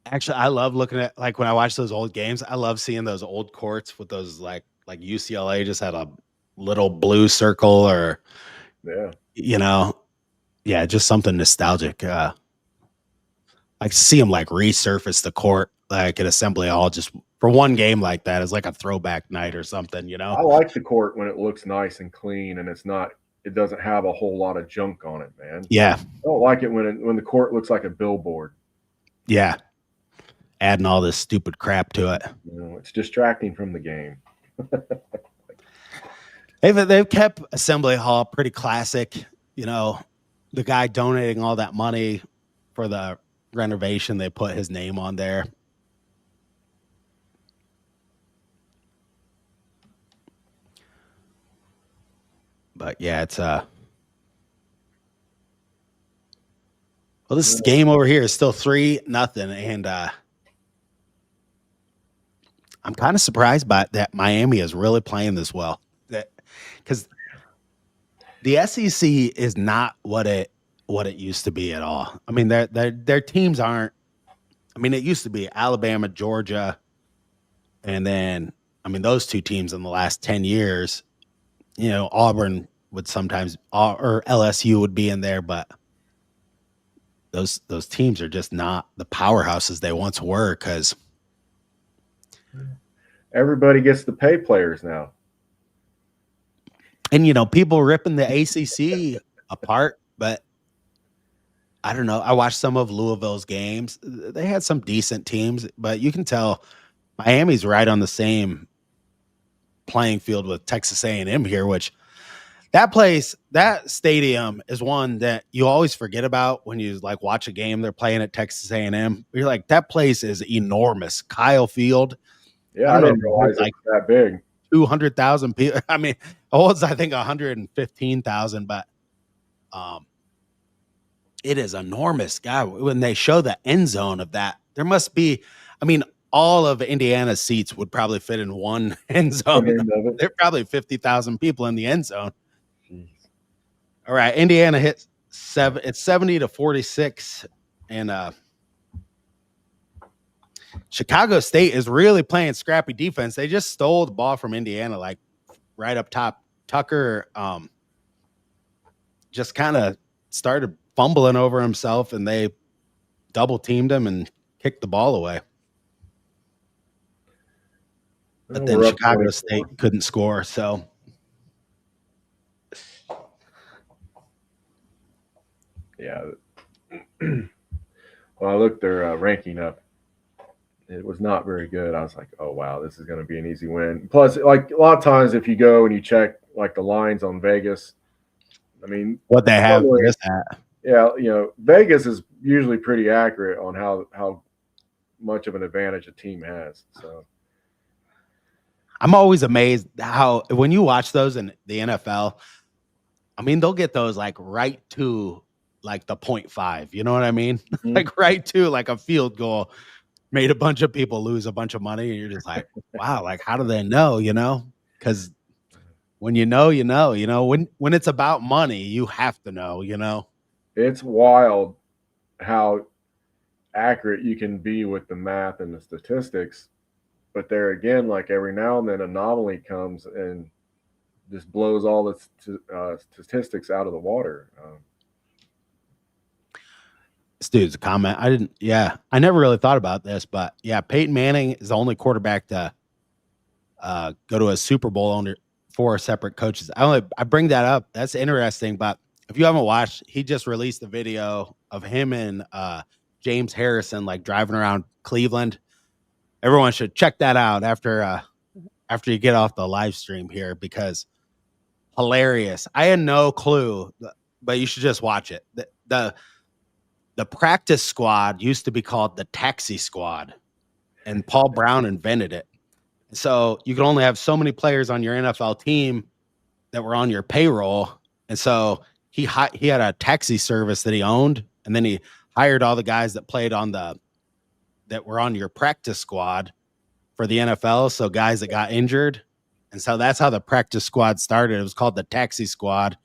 Actually, I love looking at like when I watch those old games. I love seeing those old courts with those like UCLA just had a little blue circle or you know, yeah, just something nostalgic. I see them like resurface the court like at Assembly Hall just for one game like that. It's like a throwback night or something, you know. I like the court when it looks nice and clean and it doesn't have a whole lot of junk on it, man. Yeah, I don't like it when the court looks like a billboard. yeah, adding all this stupid crap to it. You know, it's distracting from the game. They've kept Assembly Hall pretty classic. You know, the guy donating all that money for the renovation, they put his name on there. But yeah, it's well, this game over here is still 3-0, and I'm kind of surprised by that Miami is really playing this well. That because the SEC is not what it used to be at all. I mean, their teams aren't. I mean, it used to be Alabama, Georgia, and then I mean those two teams in the last 10 years. You know, Auburn would sometimes or LSU would be in there, but those teams are just not the powerhouses they once were because everybody gets to pay players now. And you know, people ripping the ACC apart, but I don't know. I watched some of Louisville's games. They had some decent teams, but you can tell Miami's right on the same playing field with Texas A&M here, which that stadium is one that you always forget about when you like watch a game they're playing at Texas A&M. You're like, that place is enormous. Kyle Field. Yeah, I didn't realize it was that big. 200,000 people. I mean, it holds, I think, 115,000, but it is enormous. God, when they show the end zone of that, there must be, I mean, all of Indiana's seats would probably fit in one end zone. There are probably 50,000 people in the end zone. Jeez. All right, Indiana hit 7. It's 70-46, and Chicago State is really playing scrappy defense. They just stole the ball from Indiana, like right up top. Tucker just kind of started fumbling over himself, and they double teamed him and kicked the ball away. But then Chicago State couldn't score, so. Yeah. Well, I looked their ranking up. It was not very good. I was like, oh, wow, this is going to be an easy win. Plus, like a lot of times if you go and you check like the lines on Vegas, I mean, what they have this at. Yeah, you know, Vegas is usually pretty accurate on how much of an advantage a team has. So I'm always amazed how when you watch those in the NFL, I mean, they'll get those like right to like the 0.5. You know what I mean? Mm-hmm. Like right to like a field goal. made a bunch of people lose a bunch of money, and you're just like, wow, like how do they know? Because when you know, when it's about money, you have to know. It's wild how accurate you can be with the math and the statistics. But there again, like every now and then, anomaly comes and just blows all the statistics out of the water. This dude's a comment. I never really thought about this, but yeah, Peyton Manning is the only quarterback to go to a Super Bowl under 4 separate coaches. I bring that up. That's interesting. But if you haven't watched, he just released a video of him and James Harrison like driving around Cleveland. Everyone should check that out after you get off the live stream here, because hilarious. I had no clue, but you should just watch it. The practice squad used to be called the taxi squad, and Paul Brown invented it. So you could only have so many players on your NFL team that were on your payroll. And so he had a taxi service that he owned, and then he hired all the guys that played that were on your practice squad for the NFL. So guys that got injured. And so that's how the practice squad started. It was called the taxi squad.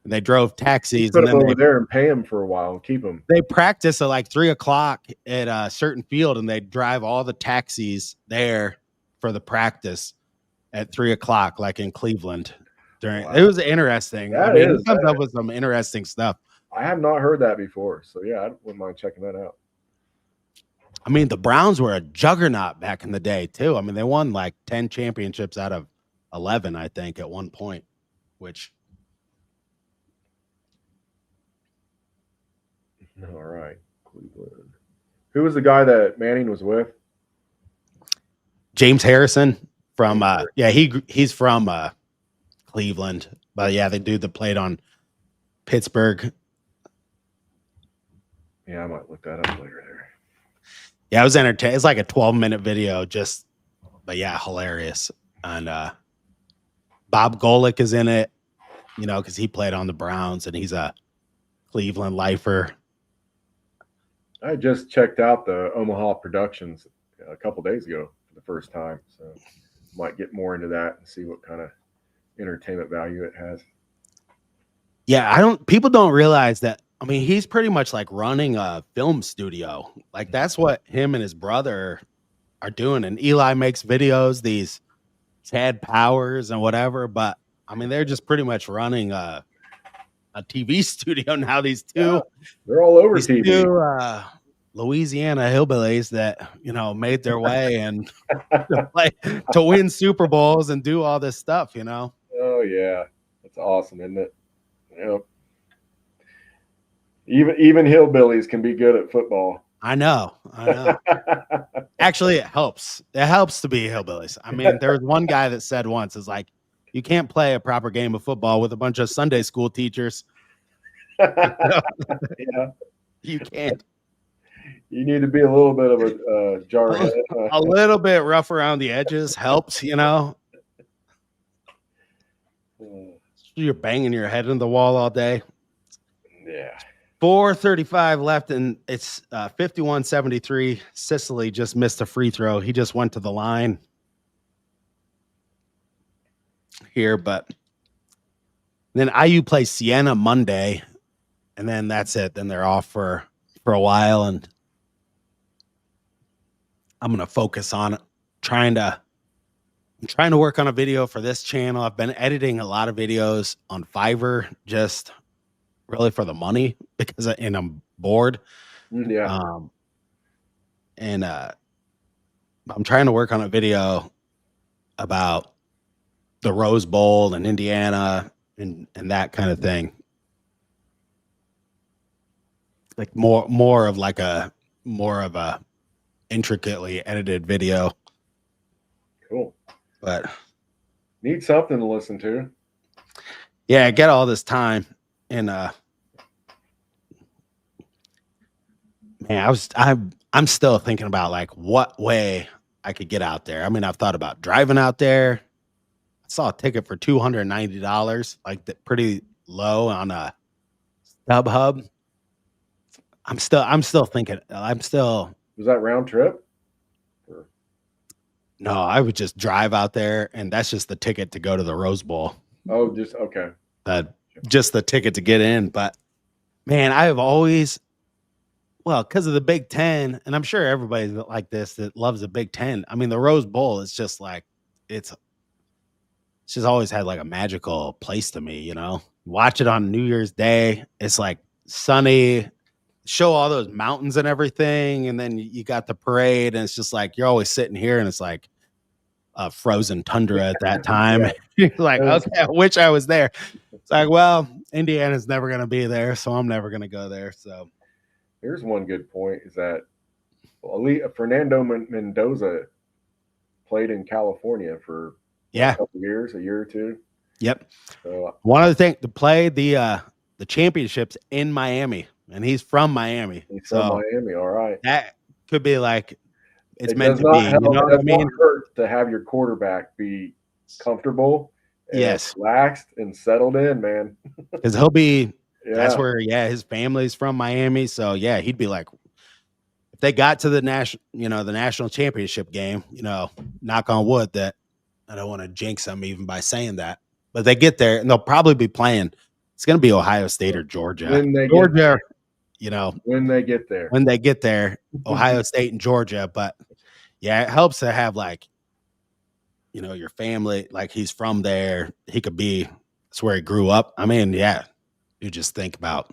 And they drove taxis. Put them over there and pay them for a while and keep them. They practice at like 3:00 at a certain field, and they drive all the taxis there for the practice at 3:00, like in Cleveland. It was interesting. He comes up with some interesting stuff. I have not heard that before, so yeah, I wouldn't mind checking that out. I mean, the Browns were a juggernaut back in the day too. I mean, they won like 10 championships out of 11, I think, at one point. Which, all right, Cleveland. Who was the guy that Manning was with? James Harrison from he's from Cleveland, but yeah, the dude that played on Pittsburgh. Yeah, I might look that up later there. Yeah, it was entertaining. It's like a 12-minute video, but yeah, hilarious. And Bob Golick is in it, because he played on the Browns and he's a Cleveland lifer. I just checked out the Omaha Productions a couple days ago for the first time, so might get more into that and see what kind of entertainment value it has. Yeah, people don't realize that. I mean, he's pretty much like running a film studio. Like that's what him and his brother are doing. And Eli makes videos, these Chad Powers and whatever. But I mean, they're just pretty much running a TV studio now. These two, yeah, they're all over TV. Two, Louisiana hillbillies that made their way and to win Super Bowls and do all this stuff. Oh yeah, that's awesome, isn't it? Even hillbillies can be good at football. I know. Actually, it helps. It helps to be hillbillies. I mean, there was one guy that said once, "Is like you can't play a proper game of football with a bunch of Sunday school teachers." Yeah, you can't. You need to be a little bit of a jarhead. A little bit rough around the edges helps, You're banging your head in the wall all day. Yeah. 4:35 left, and it's 51-73. Sicily just missed a free throw. He just went to the line here, but then IU plays Siena Monday, and then that's it. Then they're off for a while, and I'm going to focus on trying to work on a video for this channel. I've been editing a lot of videos on Fiverr, just really for the money because I'm bored. Yeah. And I'm trying to work on a video about the Rose Bowl and Indiana and that kind of thing. Like more of a intricately edited video. Cool. But need something to listen to. Yeah, I get all this time. And man, I'm still thinking about like what way I could get out there. I mean, I've thought about driving out there. I saw a ticket for $290, like pretty low on a StubHub. I'm still thinking. Was that round trip? No, I would just drive out there, and that's just the ticket to go to the Rose Bowl. Oh, just okay. Just the ticket to get in. But man, I have always, well, because of the Big Ten, and I'm sure everybody's like this that loves the Big Ten. I mean, the Rose Bowl is just like it's just always had like a magical place to me, you know. Watch it on New Year's Day. It's like sunny, show all those mountains and everything, and then you got the parade, and it's just like you're always sitting here, and it's like frozen tundra at that time. Yeah. You're like, okay, I wish I was there. It's like, well, Indiana's never going to be there, so I'm never going to go there. So here's one good point: is that Fernando Mendoza played in California for a couple years, a year or two. Yep. So, one other thing, to play the championships in Miami, and he's from Miami. He's from Miami. All right. That could be like it's meant to be. You know what I mean? Hurt to have your quarterback be comfortable, and relaxed and settled in, man. Because he'll be. Yeah. That's where his family's from Miami. So yeah, he'd be like, if they got to the national championship game, knock on wood that I don't want to jinx them even by saying that, but they get there and they'll probably be playing. It's going to be Ohio State or Georgia. When they get there, Ohio State and Georgia. But yeah, it helps to have like, your family, like he's from there. He could be, that's where he grew up. I mean, yeah, you just think about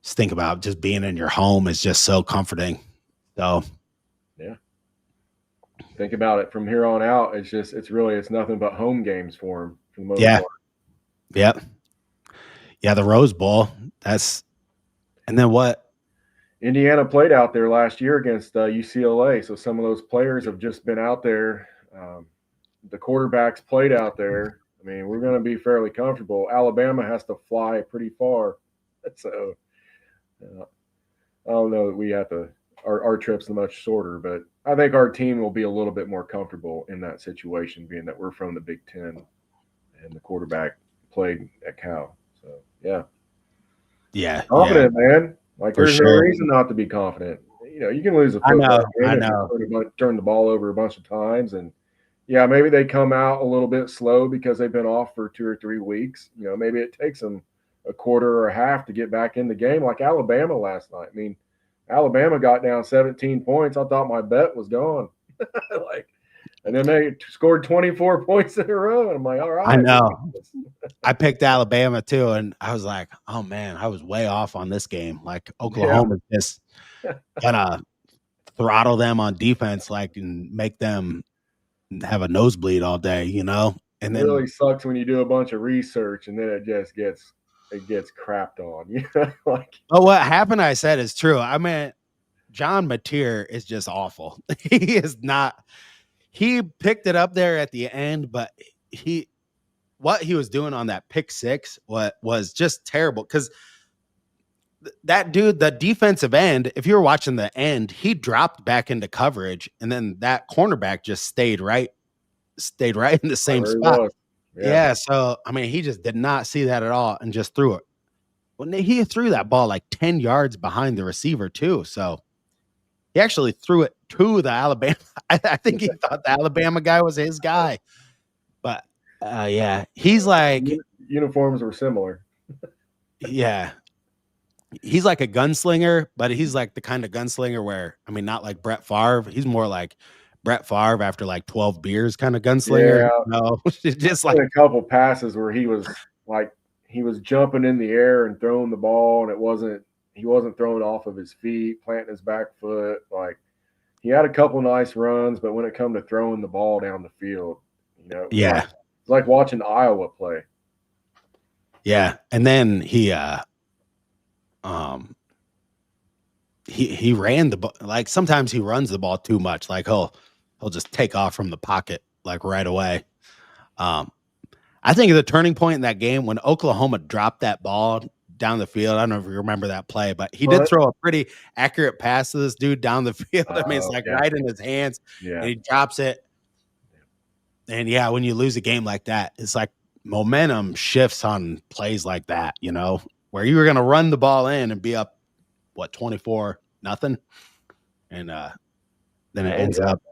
just being in your home is just so comforting. So yeah, think about it from here on out. It's nothing but home games for him for the most part. Yep. Yeah, the Rose Bowl. And then what? Indiana played out there last year against UCLA, so some of those players have just been out there. The quarterbacks played out there. I mean, we're going to be fairly comfortable. Alabama has to fly pretty far, so I don't know that we have to. Our trip's much shorter, but I think our team will be a little bit more comfortable in that situation, being that we're from the Big Ten and the quarterback played at Cal. So yeah, confident, man. Like there's no reason not to be confident. You can lose a football game and turn the ball over a bunch of times, and maybe they come out a little bit slow because they've been off for 2 or 3 weeks. Maybe it takes them a quarter or a half to get back in the game, like Alabama last night. I mean, Alabama got down 17 points. I thought my bet was gone. And then they scored 24 points in a row. And I'm like, all right. I know. I picked Alabama too, and I was like, oh man, I was way off on this game. Like Oklahoma just gonna throttle them on defense, and make them have a nosebleed all day, And then it really sucks when you do a bunch of research and then it just gets crapped on. What happened, I said, is true. I mean, John Mateer is just awful. He is not. He picked it up there at the end, but what he was doing on that pick six was just terrible. Because that dude, the defensive end, if you were watching the end, he dropped back into coverage, and then that cornerback just stayed right in the same spot. Yeah. So I mean, he just did not see that at all and just threw it. When he threw that ball like 10 yards behind the receiver too. So he actually threw it to the Alabama. I think he thought the Alabama guy was his guy. But he's like, uniforms were similar. Yeah. He's like a gunslinger, but he's like the kind of gunslinger where, I mean, not like Brett Favre. He's more like Brett Favre after like 12 beers kind of gunslinger. Yeah. No, just like a couple passes where he was jumping in the air and throwing the ball, and he wasn't throwing off of his feet, planting his back foot. Like he had a couple nice runs, but when it come to throwing the ball down the field, it's like watching Iowa play. Yeah, and then he ran the ball. Like sometimes he runs the ball too much. Like he'll just take off from the pocket like right away. I think the turning point in that game when Oklahoma dropped that ball down the field. I don't know if you remember that play, but he did throw a pretty accurate pass to this dude down the field. I mean, it's like right in his hands, and he drops it. And when you lose a game like that, it's like momentum shifts on plays like that, where you were going to run the ball in and be up, 24-0, and then it ends up.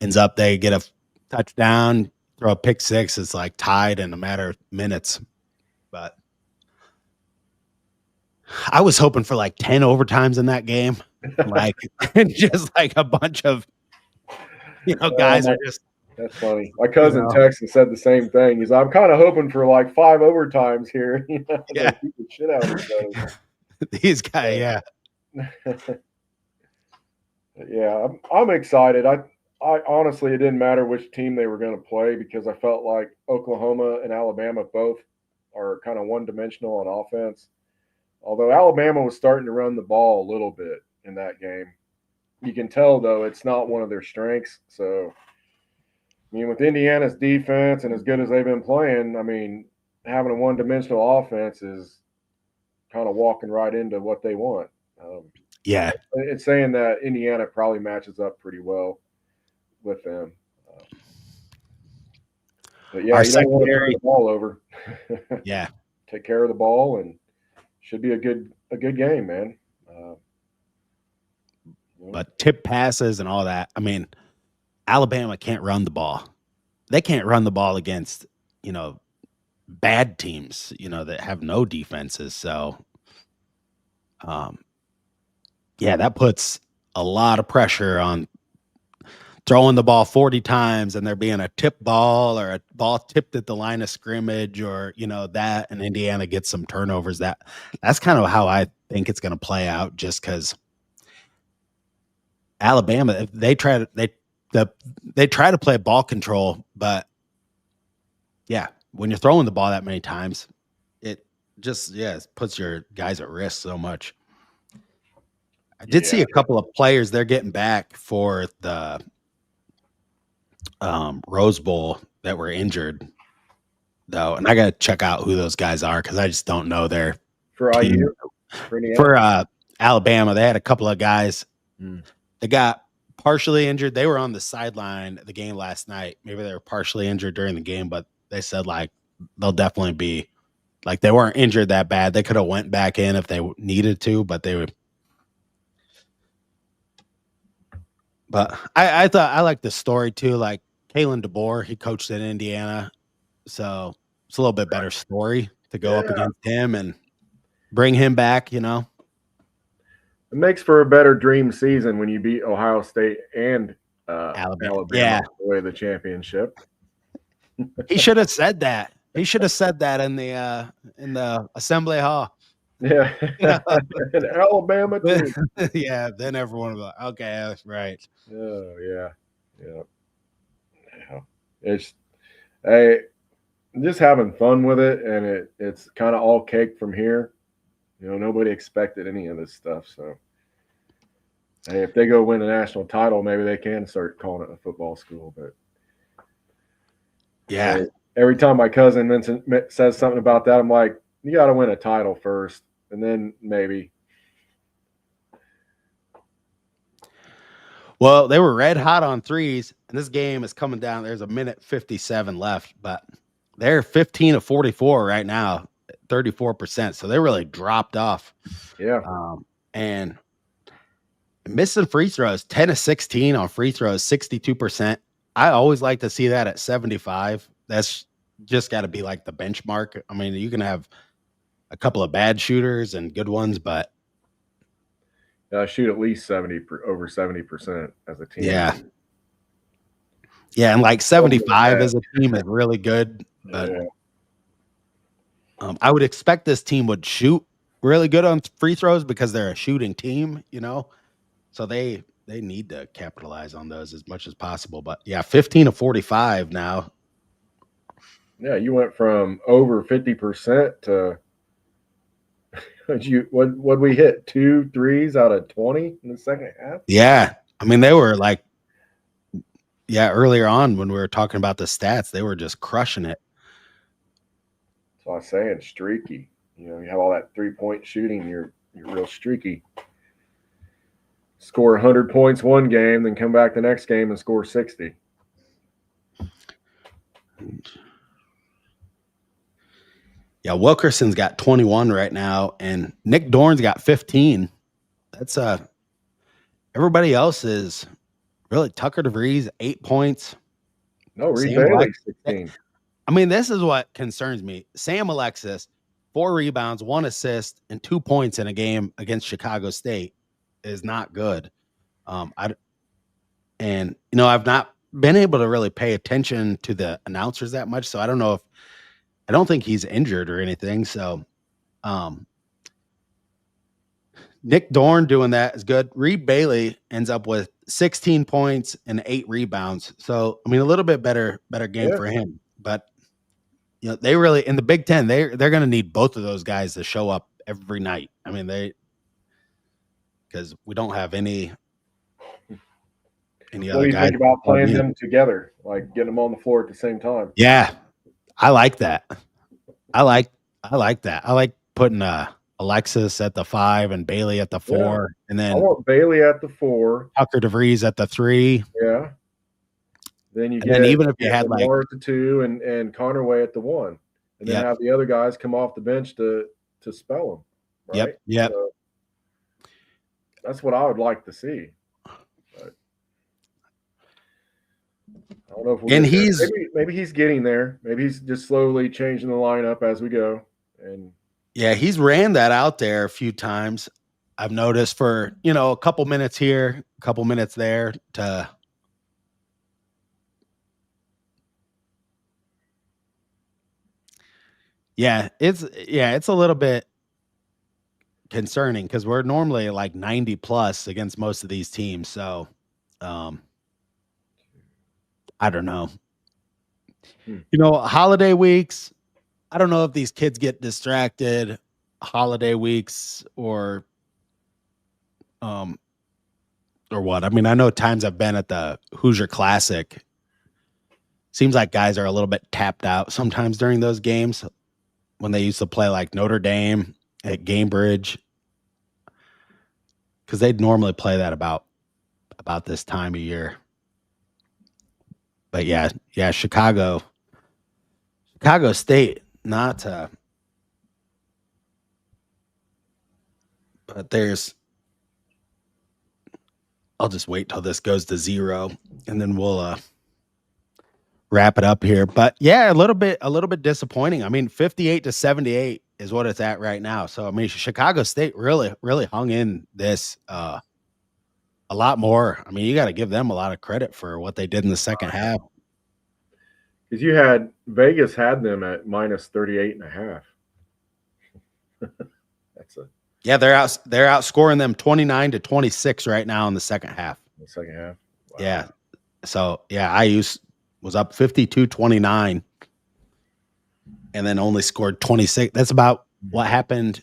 ends up they get a touchdown, throw a pick six. It's like tied in a matter of minutes. But I was hoping for like 10 overtimes in that game. Like just like a bunch of guys are just That's funny. My cousin texted and said the same thing. He's like, I'm kind of hoping for like 5 overtimes here. Yeah. They beat the shit out of each other. These guys, yeah. Yeah, I'm excited. I honestly, it didn't matter which team they were going to play because I felt like Oklahoma and Alabama both are kind of one-dimensional on offense. Although Alabama was starting to run the ball a little bit in that game. You can tell, though, it's not one of their strengths. So, I mean, with Indiana's defense and as good as they've been playing, I mean, having a one-dimensional offense is kind of walking right into what they want. Yeah. It's saying that Indiana probably matches up pretty well with them. But yeah, Our you don't want to turn secondary, the ball over. yeah. Take care of the ball, and should be a good game, man. But tip passes and all that. I mean, Alabama can't run the ball. They can't run the ball against, bad teams, that have no defenses. So, yeah, that puts a lot of pressure on throwing the ball 40 times and there being a tip ball or a ball tipped at the line of scrimmage or, that, and Indiana gets some turnovers. That's kind of how I think it's going to play out, just because Alabama, they try to play ball control, but yeah, when you're throwing the ball that many times, it just it puts your guys at risk so much. I did see a couple of players they're getting back for the Rose Bowl that were injured, though, and I got to check out who those guys are because I just don't know their for team. IU. For Alabama, they had a couple of guys that got partially injured. They were on the sideline of the game last night. Maybe they were partially injured during the game, but they said like they'll definitely be like they weren't injured that bad. They could have went back in if they needed to, but they would. But I thought I liked the story too. Like Kalen DeBoer, he coached at Indiana, so it's a little bit better story to go up against him and bring him back. It makes for a better dream season when you beat Ohio State and Alabama yeah, away the championship. He should have said that. He should have said that in the assembly hall. Yeah, in Alabama too. Yeah, then everyone will be like, okay, that's right. Oh yeah. It's I'm just having fun with it, and it's kind of all cake from here. Nobody expected any of this stuff, so hey, if they go win a national title, maybe they can start calling it a football school. But yeah, every time my cousin says something about that, I'm like, you got to win a title first, and then maybe. Well, they were red hot on threes, and this game is coming down. There's a minute 57 left, but they're 15 of 44 right now, 34%. So they really dropped off. Yeah. And missing free throws, 10 of 16 on free throws, 62%. I always like to see that at 75. That's just got to be like the benchmark. I mean, you can have a couple of bad shooters and good ones, but shoot at least over 70% as a team. Yeah, and like 75 as a team is really good. But I would expect this team would shoot really good on free throws because they're a shooting team, So they need to capitalize on those as much as possible. But yeah, 15 of 45 now. Yeah, you went from over 50% to what we hit 2 threes out of 20 in the second half. Yeah, I mean they were like, earlier on when we were talking about the stats, they were just crushing it. So I was saying streaky. You have all that 3-point shooting. You're real streaky. Score 100 points one game, then come back the next game and score 60. Yeah, Wilkerson's got 21 right now, and Nick Dorn's got 15. That's everybody else is Really, Tucker DeVries, 8 points. No, Reed Sam Bailey, Alexis. 16. I mean, this is what concerns me. Sam Alexis, 4 rebounds, 1 assist, and 2 points in a game against Chicago State is not good. I've not been able to really pay attention to the announcers that much, so I don't know if I don't think he's injured or anything. So, um, Nick Dorn doing that is good. Reed Bailey ends up with 16 points and 8 rebounds. So, I mean, a little bit better game Yeah. for him. But they really in the Big Ten, they're going to need both of those guys to show up every night. I mean, because we don't have any What do other you guys. think about playing them together, like getting them on the floor at the same time? Yeah, I like that. I like that. I like putting Alexis at the 5 and Bailey at the 4, and I then want Bailey at the 4. Tucker DeVries at the 3. Yeah. Then you And then get even if you had like Lamar at the 2 and Connerway at the 1, and then have the other guys come off the bench to spell them. Right? Yep. So that's what I would like to see. But I don't know if maybe he's getting there. Maybe he's just slowly changing the lineup as we go. And yeah, he's ran that out there a few times. I've noticed for a couple minutes here, a couple minutes there to. Yeah, it's a little bit concerning because we're normally like 90 plus against most of these teams. So, I don't know. Holiday weeks. I don't know if these kids get distracted holiday weeks or what. I mean, I know times I've been at the Hoosier Classic. Seems like guys are a little bit tapped out sometimes during those games when they used to play like Notre Dame at Gamebridge, because they'd normally play that about this time of year. But yeah, Chicago State, not but I'll just wait till this goes to 0 and then we'll wrap it up here. But yeah, a little bit disappointing. I mean, 58-78 is what it's at right now. So I mean, Chicago State really hung in this a lot more. I mean, you got to give them a lot of credit for what they did in the second half. Because Vegas had them at minus 38.5. Yeah, they're outscoring them 29-26 right now in the second half. Wow. Yeah. So yeah, IU was up 52-29 and then only scored 26. That's about what happened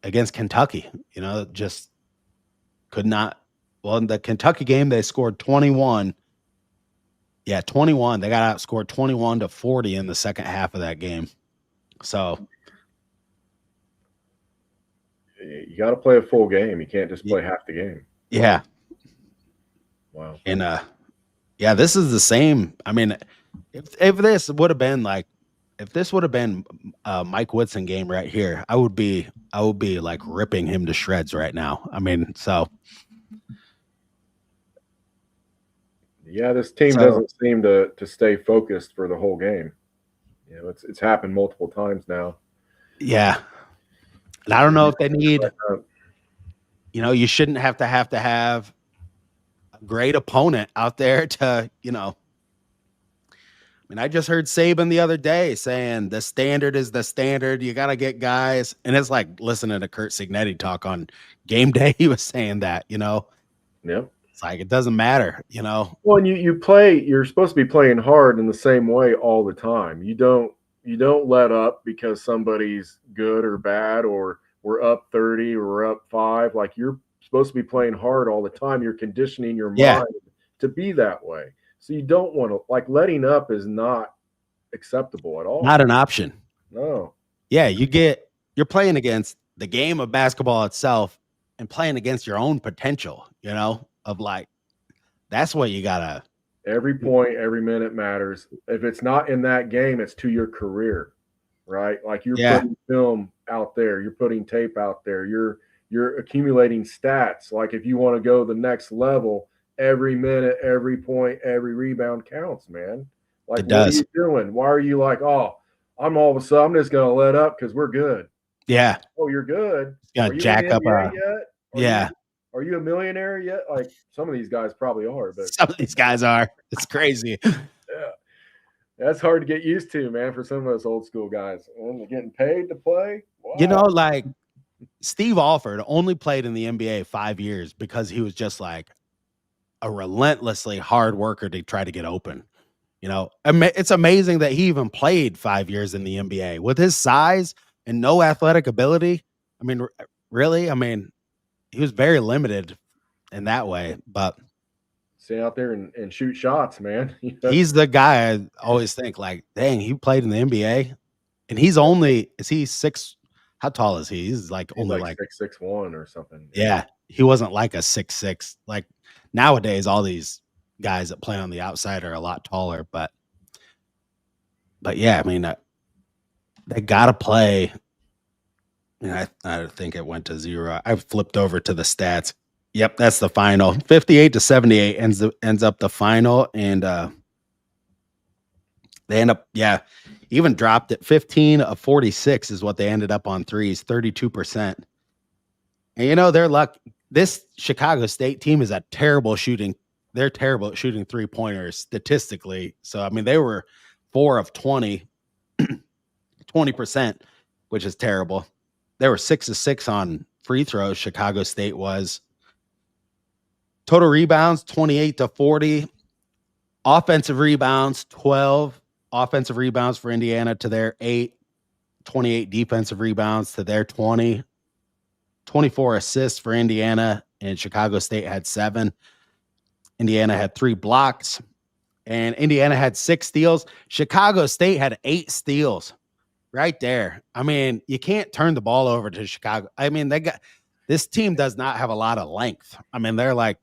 against Kentucky. Just could not. Well, in the Kentucky game, they scored 21. Yeah, 21. They got outscored 21-40 in the second half of that game. So you got to play a full game. You can't just play half the game. Yeah. Wow. And yeah, this is the same. I mean, if this would have been Mike Whitson game right here, I would be like ripping him to shreds right now. I mean, so yeah, this team doesn't seem to stay focused for the whole game. It's happened multiple times now. Yeah. And I don't know if they need, you shouldn't have to have a great opponent out there to, I mean, I just heard Saban the other day saying the standard is the standard. You got to get guys. And it's like listening to Kurt Signetti talk on game day. He was saying that, Yeah. It's like, it doesn't matter, Well, and you're supposed to be playing hard in the same way all the time. You don't let up because somebody's good or bad, or we're up 30 or we're up 5. Like, you're supposed to be playing hard all the time. You're conditioning your mind to be that way. So you don't want to, like, letting up is not acceptable at all. Not an option. No. Yeah, you're playing against the game of basketball itself and playing against your own potential, of like, that's what you gotta. Every point, every minute matters. If it's not in that game, it's to your career, right? Like, you're putting film out there, you're putting tape out there, you're accumulating stats. Like, if you want to go the next level, every minute, every point, every rebound counts, man. Like, It what are does. you doing? Why are you like, oh, I'm all of a sudden I'm just gonna let up because we're good. Like, Yeah. oh, you're good. It's gonna Are you in the jack up NBA yet? yeah. Are you a millionaire yet? Like some of these guys probably are, but Some of these guys are. It's crazy. yeah, that's hard to get used to, man, for some of us old school guys. And they're getting paid to play. Wow. Like Steve Alford only played in the NBA 5 years because he was just like a relentlessly hard worker to try to get open. It's amazing that he even played 5 years in the NBA with his size and no athletic ability. I mean, really, he was very limited in that way, but Stay out there and shoot shots, man. he's the guy I always think like, dang, he played in the NBA and is he 6? How tall is he? He's like He's only like like, 6'1" or something. yeah, he wasn't like a 6'6". Like nowadays, all these guys that play on the outside are a lot taller, but yeah, they got to play. I think it went to 0. I flipped over to the stats. Yep, that's the final. 58-78 ends up the final, and they end up, even dropped it. 15 of 46 is what they ended up on threes, 32%. And their luck. This Chicago State team is a terrible shooting. They're terrible at shooting 3-pointers statistically. So they were 4 of 20, 20%, which is terrible. They were 6 of 6 on free throws. Chicago State was. Total rebounds 28-40. Offensive rebounds 12. Offensive rebounds for Indiana to their 8. 28 defensive rebounds to their 20. 24 assists for Indiana, and Chicago State had 7. Indiana had 3 blocks, and Indiana had 6 steals. Chicago State had 8 steals. Right there. You can't turn the ball over to Chicago. This team does not have a lot of length. They're like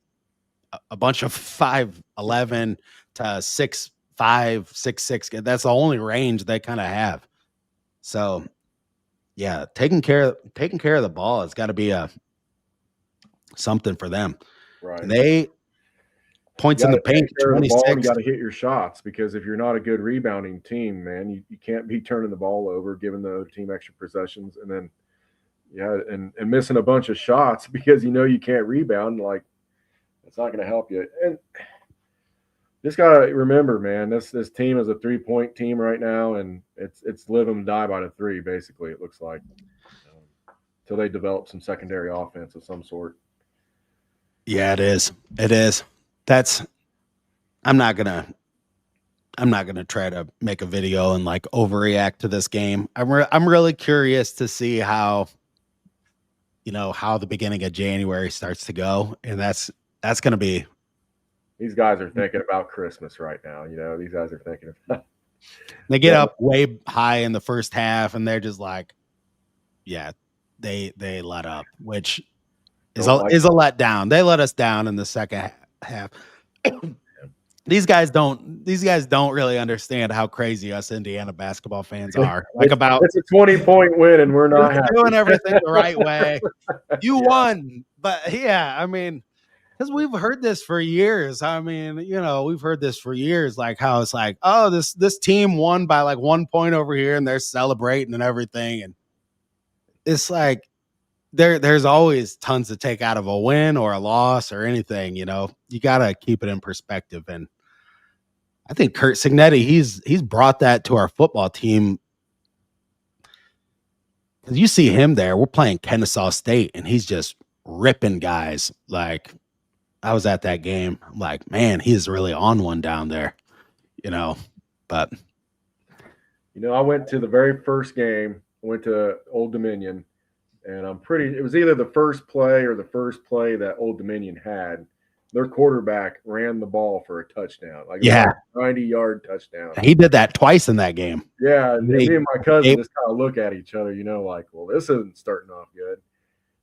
a bunch of 5'11" to 6'5", 6'6". That's the only range they kind of have. So, yeah, taking care of the ball has got to be something for them. Right. They points in the paint 26. You got to hit your shots because if you're not a good rebounding team, man, you can't be turning the ball over, giving the other team extra possessions, and then and missing a bunch of shots because you can't rebound. Like it's not going to help you. And just got to remember, man, this team is a 3-point team right now, and it's live and die by the 3. Basically, it looks like until they develop some secondary offense of some sort. Yeah, it is. It is. I'm not gonna try to make a video and like overreact to this game. I'm really curious to see how the beginning of January starts to go, and that's gonna be. These guys are thinking about Christmas right now. These guys are thinking about. They get up way high in the first half, and they're just like, they let up, which is a letdown. They let us down in the second half. These guys don't really understand how crazy us Indiana basketball fans are. Like it's a 20-point win and we're not doing everything the right way. You won, but because we've heard this for years. We've heard this for years, like how it's like, oh, this team won by like 1 point over here, and they're celebrating and everything, and it's like there's always tons to take out of a win or a loss or anything. You got to keep it in perspective. And I think Curt Signetti, he's brought that to our football team. Because you see him there, we're playing Kennesaw State, and he's just ripping guys. Like, I was at that game. I'm like, man, he's really on one down there. But I went to the very first game. I went to Old Dominion. And it was either the first play or the first play that Old Dominion had. Their quarterback ran the ball for a touchdown. Like a 90-yard touchdown. He did that twice in that game. Yeah. And me and my cousin just kind of look at each other, like, well, this isn't starting off good.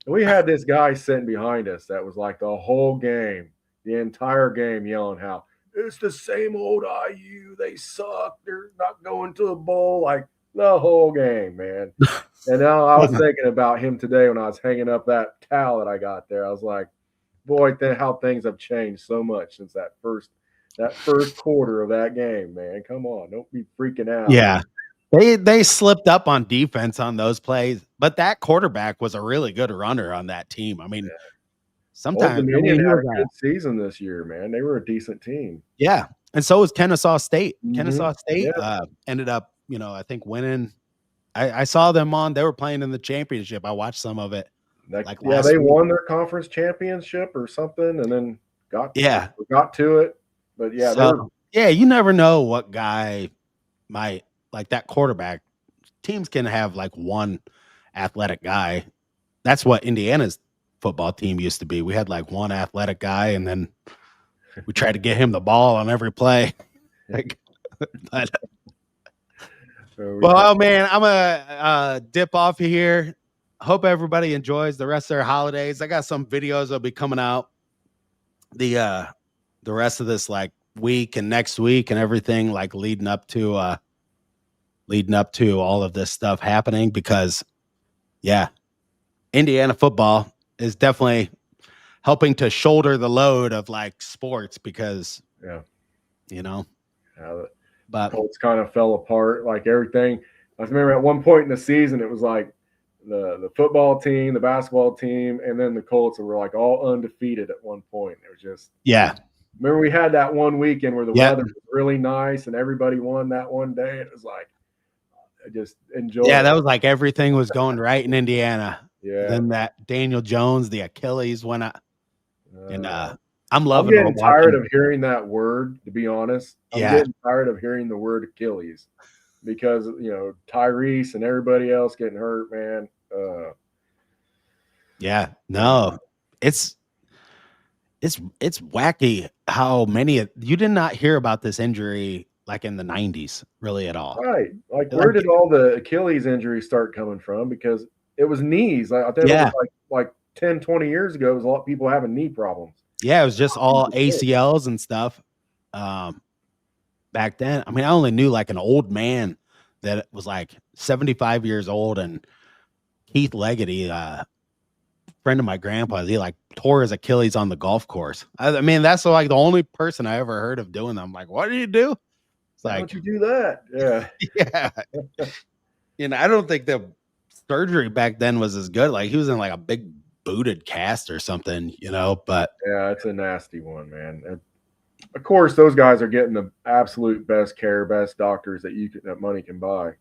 And we had this guy sitting behind us that was like the whole game, the entire game yelling how it's the same old IU. They suck. They're not going to a bowl. Like the whole game, man. And now I was thinking about him today when I was hanging up that towel that I got there. I was like, boy, how things have changed so much since that first quarter of that game, man. Come on, don't be freaking out. Yeah. They slipped up on defense on those plays, but that quarterback was a really good runner on that team. I mean, Old sometimes Dominion he had was a good season this year, man. They were a decent team. yeah, and so was Kennesaw State. Kennesaw Mm-hmm. State ended up, I think winning. I saw them on. They were playing in the championship. I watched some of it. Like last they week. won their conference championship or something, and then got to it. But yeah, so, you never know what guy might like that quarterback. Teams can have like one athletic guy. That's what Indiana's football team used to be. We had like one athletic guy, and then we tried to get him the ball on every play. But, well, man, I'm gonna dip off here. Hope everybody enjoys the rest of their holidays. I got some videos that'll be coming out the rest of this like week and next week and everything, like leading up to all of this stuff happening, because Indiana football is definitely helping to shoulder the load of like sports, because but Colts kind of fell apart, like everything. I remember at one point in the season, it was like the football team, the basketball team, and then the Colts were like all undefeated at one point. It was just remember we had that one weekend where the weather was really nice and everybody won that one day. It was like I just enjoyed it. That was like everything was going right in Indiana. Yeah. Then that Daniel Jones, the Achilles went out. And I'm getting tired of hearing that word, to be honest. I'm getting tired of hearing the word Achilles, because Tyrese and everybody else getting hurt, man. It's wacky how many you did not hear about this injury like in the 90s really at all. Right. Like where did all the Achilles injuries start coming from? Because it was knees. I think it was like 10, 20 years ago, it was a lot of people having knee problems. Yeah, it was just all ACLs and stuff. Back then, I mean, I only knew like an old man that was like 75 years old, and Keith Leggett, friend of my grandpa's, he like tore his Achilles on the golf course. I mean, that's like the only person I ever heard of doing that. I'm like, what did you do? It's like, why don't you do that? Yeah. I don't think the surgery back then was as good. Like he was in like a big booted cast or something, but yeah, it's a nasty one, man. And of course, those guys are getting the absolute best care, best doctors that money can buy.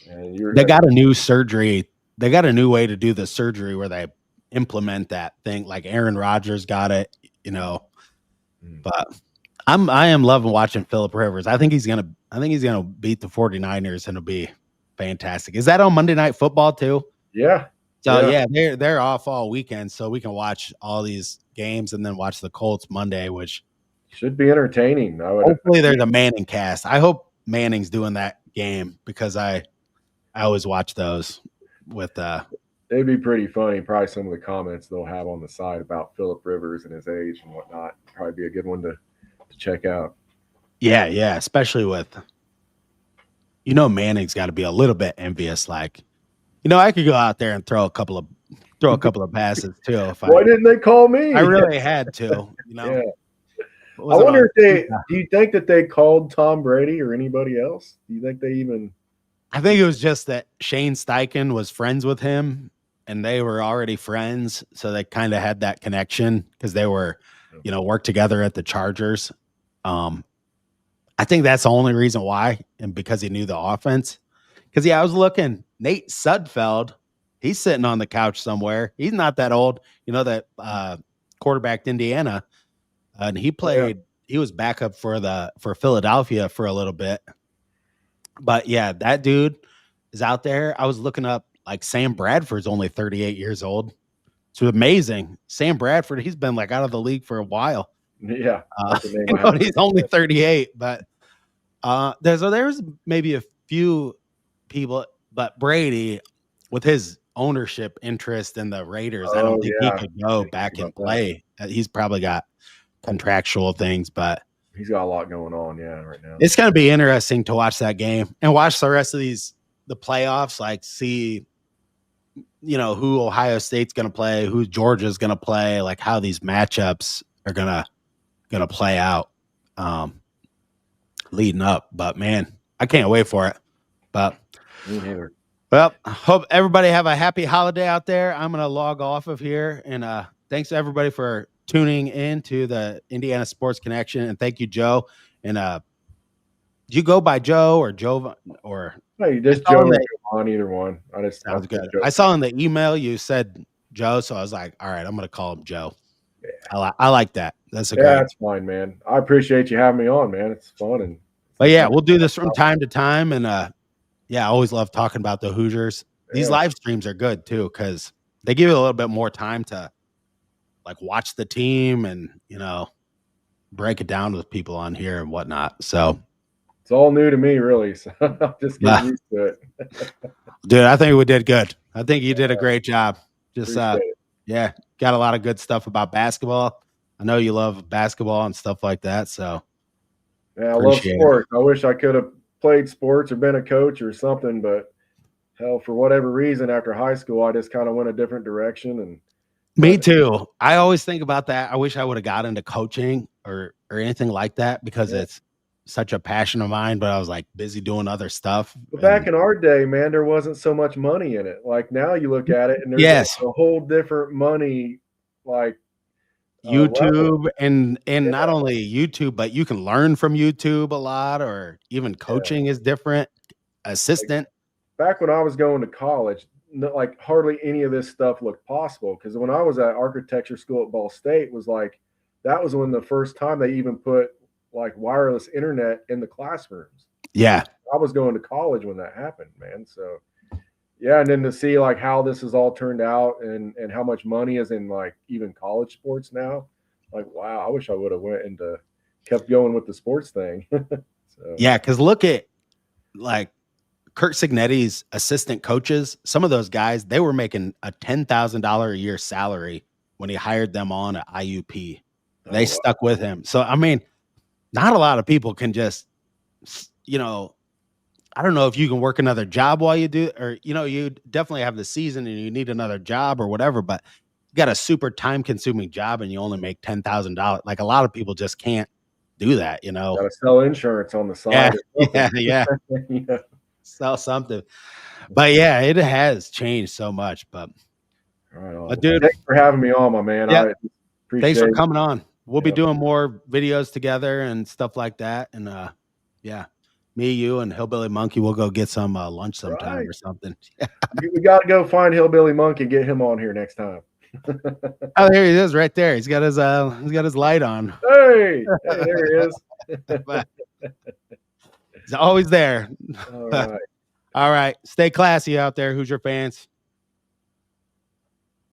And they got a new surgery. They got a new way to do the surgery where they implement that thing. Like Aaron Rodgers got it, but I am loving watching Phillip Rivers. I think he's gonna beat the 49ers, and it'll be fantastic. Is that on Monday Night Football too? Yeah. So they're off all weekend, so we can watch all these games and then watch the Colts Monday, which should be entertaining. Hopefully they're the Manning cast. I hope Manning's doing that game, because I always watch those with it'd be pretty funny. Probably some of the comments they'll have on the side about Phillip Rivers and his age and whatnot. Probably be a good one to check out. Yeah, especially with Manning's got to be a little bit envious. Like, I could go out there and throw a couple of passes too. Why didn't they call me? I really had to. Yeah. I wonder if do you think that they called Tom Brady or anybody else? Do you think they even? I think it was just that Shane Steichen was friends with him, and they were already friends, so they kind of had that connection because they were, worked together at the Chargers. I think that's the only reason why, and because he knew the offense. Because I was looking, Nate Sudfeld, he's sitting on the couch somewhere. He's not that old, that quarterbacked Indiana, and he played. He was backup for Philadelphia for a little bit. But that dude is out there. I was looking up, like, Sam Bradford's only 38 years old. It's amazing. Sam Bradford, he's been like out of the league for a while. Yeah. He's only 38, but there's maybe a few people, but Brady, with his ownership interest in the Raiders, I don't think he could go back and play. He's probably got contractual things, but he's got a lot going on, right now. It's going to be interesting to watch that game and watch the rest of the playoffs, like see, who Ohio State's going to play, who Georgia's going to play, like how these matchups are going to play out leading up. But man, I can't wait for it. But Me neither. well, I hope everybody have a happy holiday out there. I'm going to log off of here, and thanks to everybody for tuning in to the Indiana Sports Connection, and thank you, Joe. And do you go by Joe or Joe or? Hey, just Joe or on either one. Sounds good. I saw in the email you said Joe, so I was like, all right, I'm going to call him Joe. Yeah. I like that. That's great. That's fine, man. I appreciate you having me on, man. It's fun. But yeah, we'll do this from time to time, and yeah, I always love talking about the Hoosiers. These live streams are good too because they give you a little bit more time to like watch the team and break it down with people on here and whatnot. So it's all new to me, really. So I'm just getting used to it. Dude, I think we did good. I think you did a great job. Just yeah, got a lot of good stuff about basketball. I know you love basketball and stuff like that. So yeah, I love sports. I wish I could have played sports or been a coach or something, but hell, for whatever reason, after high school, I just kind of went a different direction. And me too. I always think about that. I wish I would have got into coaching or anything like that because it's such a passion of mine, but I was like busy doing other stuff. But back in our day, man, there wasn't so much money in it. Like now you look at it and there's a whole different money, like YouTube and not only YouTube, but you can learn from YouTube a lot, or even coaching is different. Assistant. Back when I was going to college, like hardly any of this stuff looked possible. Because when I was at architecture school at Ball State, was like that was when the first time they even put like wireless internet in the classrooms. Yeah. I was going to college when that happened, man. So yeah, and then to see like how this has all turned out and how much money is in like even college sports now, like wow, I wish I would have went and kept going with the sports thing. So. Yeah, because look at like Kurt Signetti's assistant coaches. Some of those guys, they were making a $10,000 a year salary when he hired them on at IUP. They stuck with him. So I mean, not a lot of people can just, I don't know if you can work another job while you do, or, you definitely have the season and you need another job or whatever, but you got a super time consuming job and you only make $10,000. Like a lot of people just can't do that, Got to sell insurance on the side. Yeah. Sell something. But yeah, it has changed so much, but dude, thanks for having me on, my man. Yeah. Thanks for coming on. We'll be doing more videos together and stuff like that. And yeah, me, you, and Hillbilly Monkey, we'll go get some lunch sometime or something. We got to go find Hillbilly Monkey and get him on here next time. Oh, there he is, right there. He's got his light on. Hey, there he is. He's always there. All right. All right. Stay classy out there, Hoosier fans.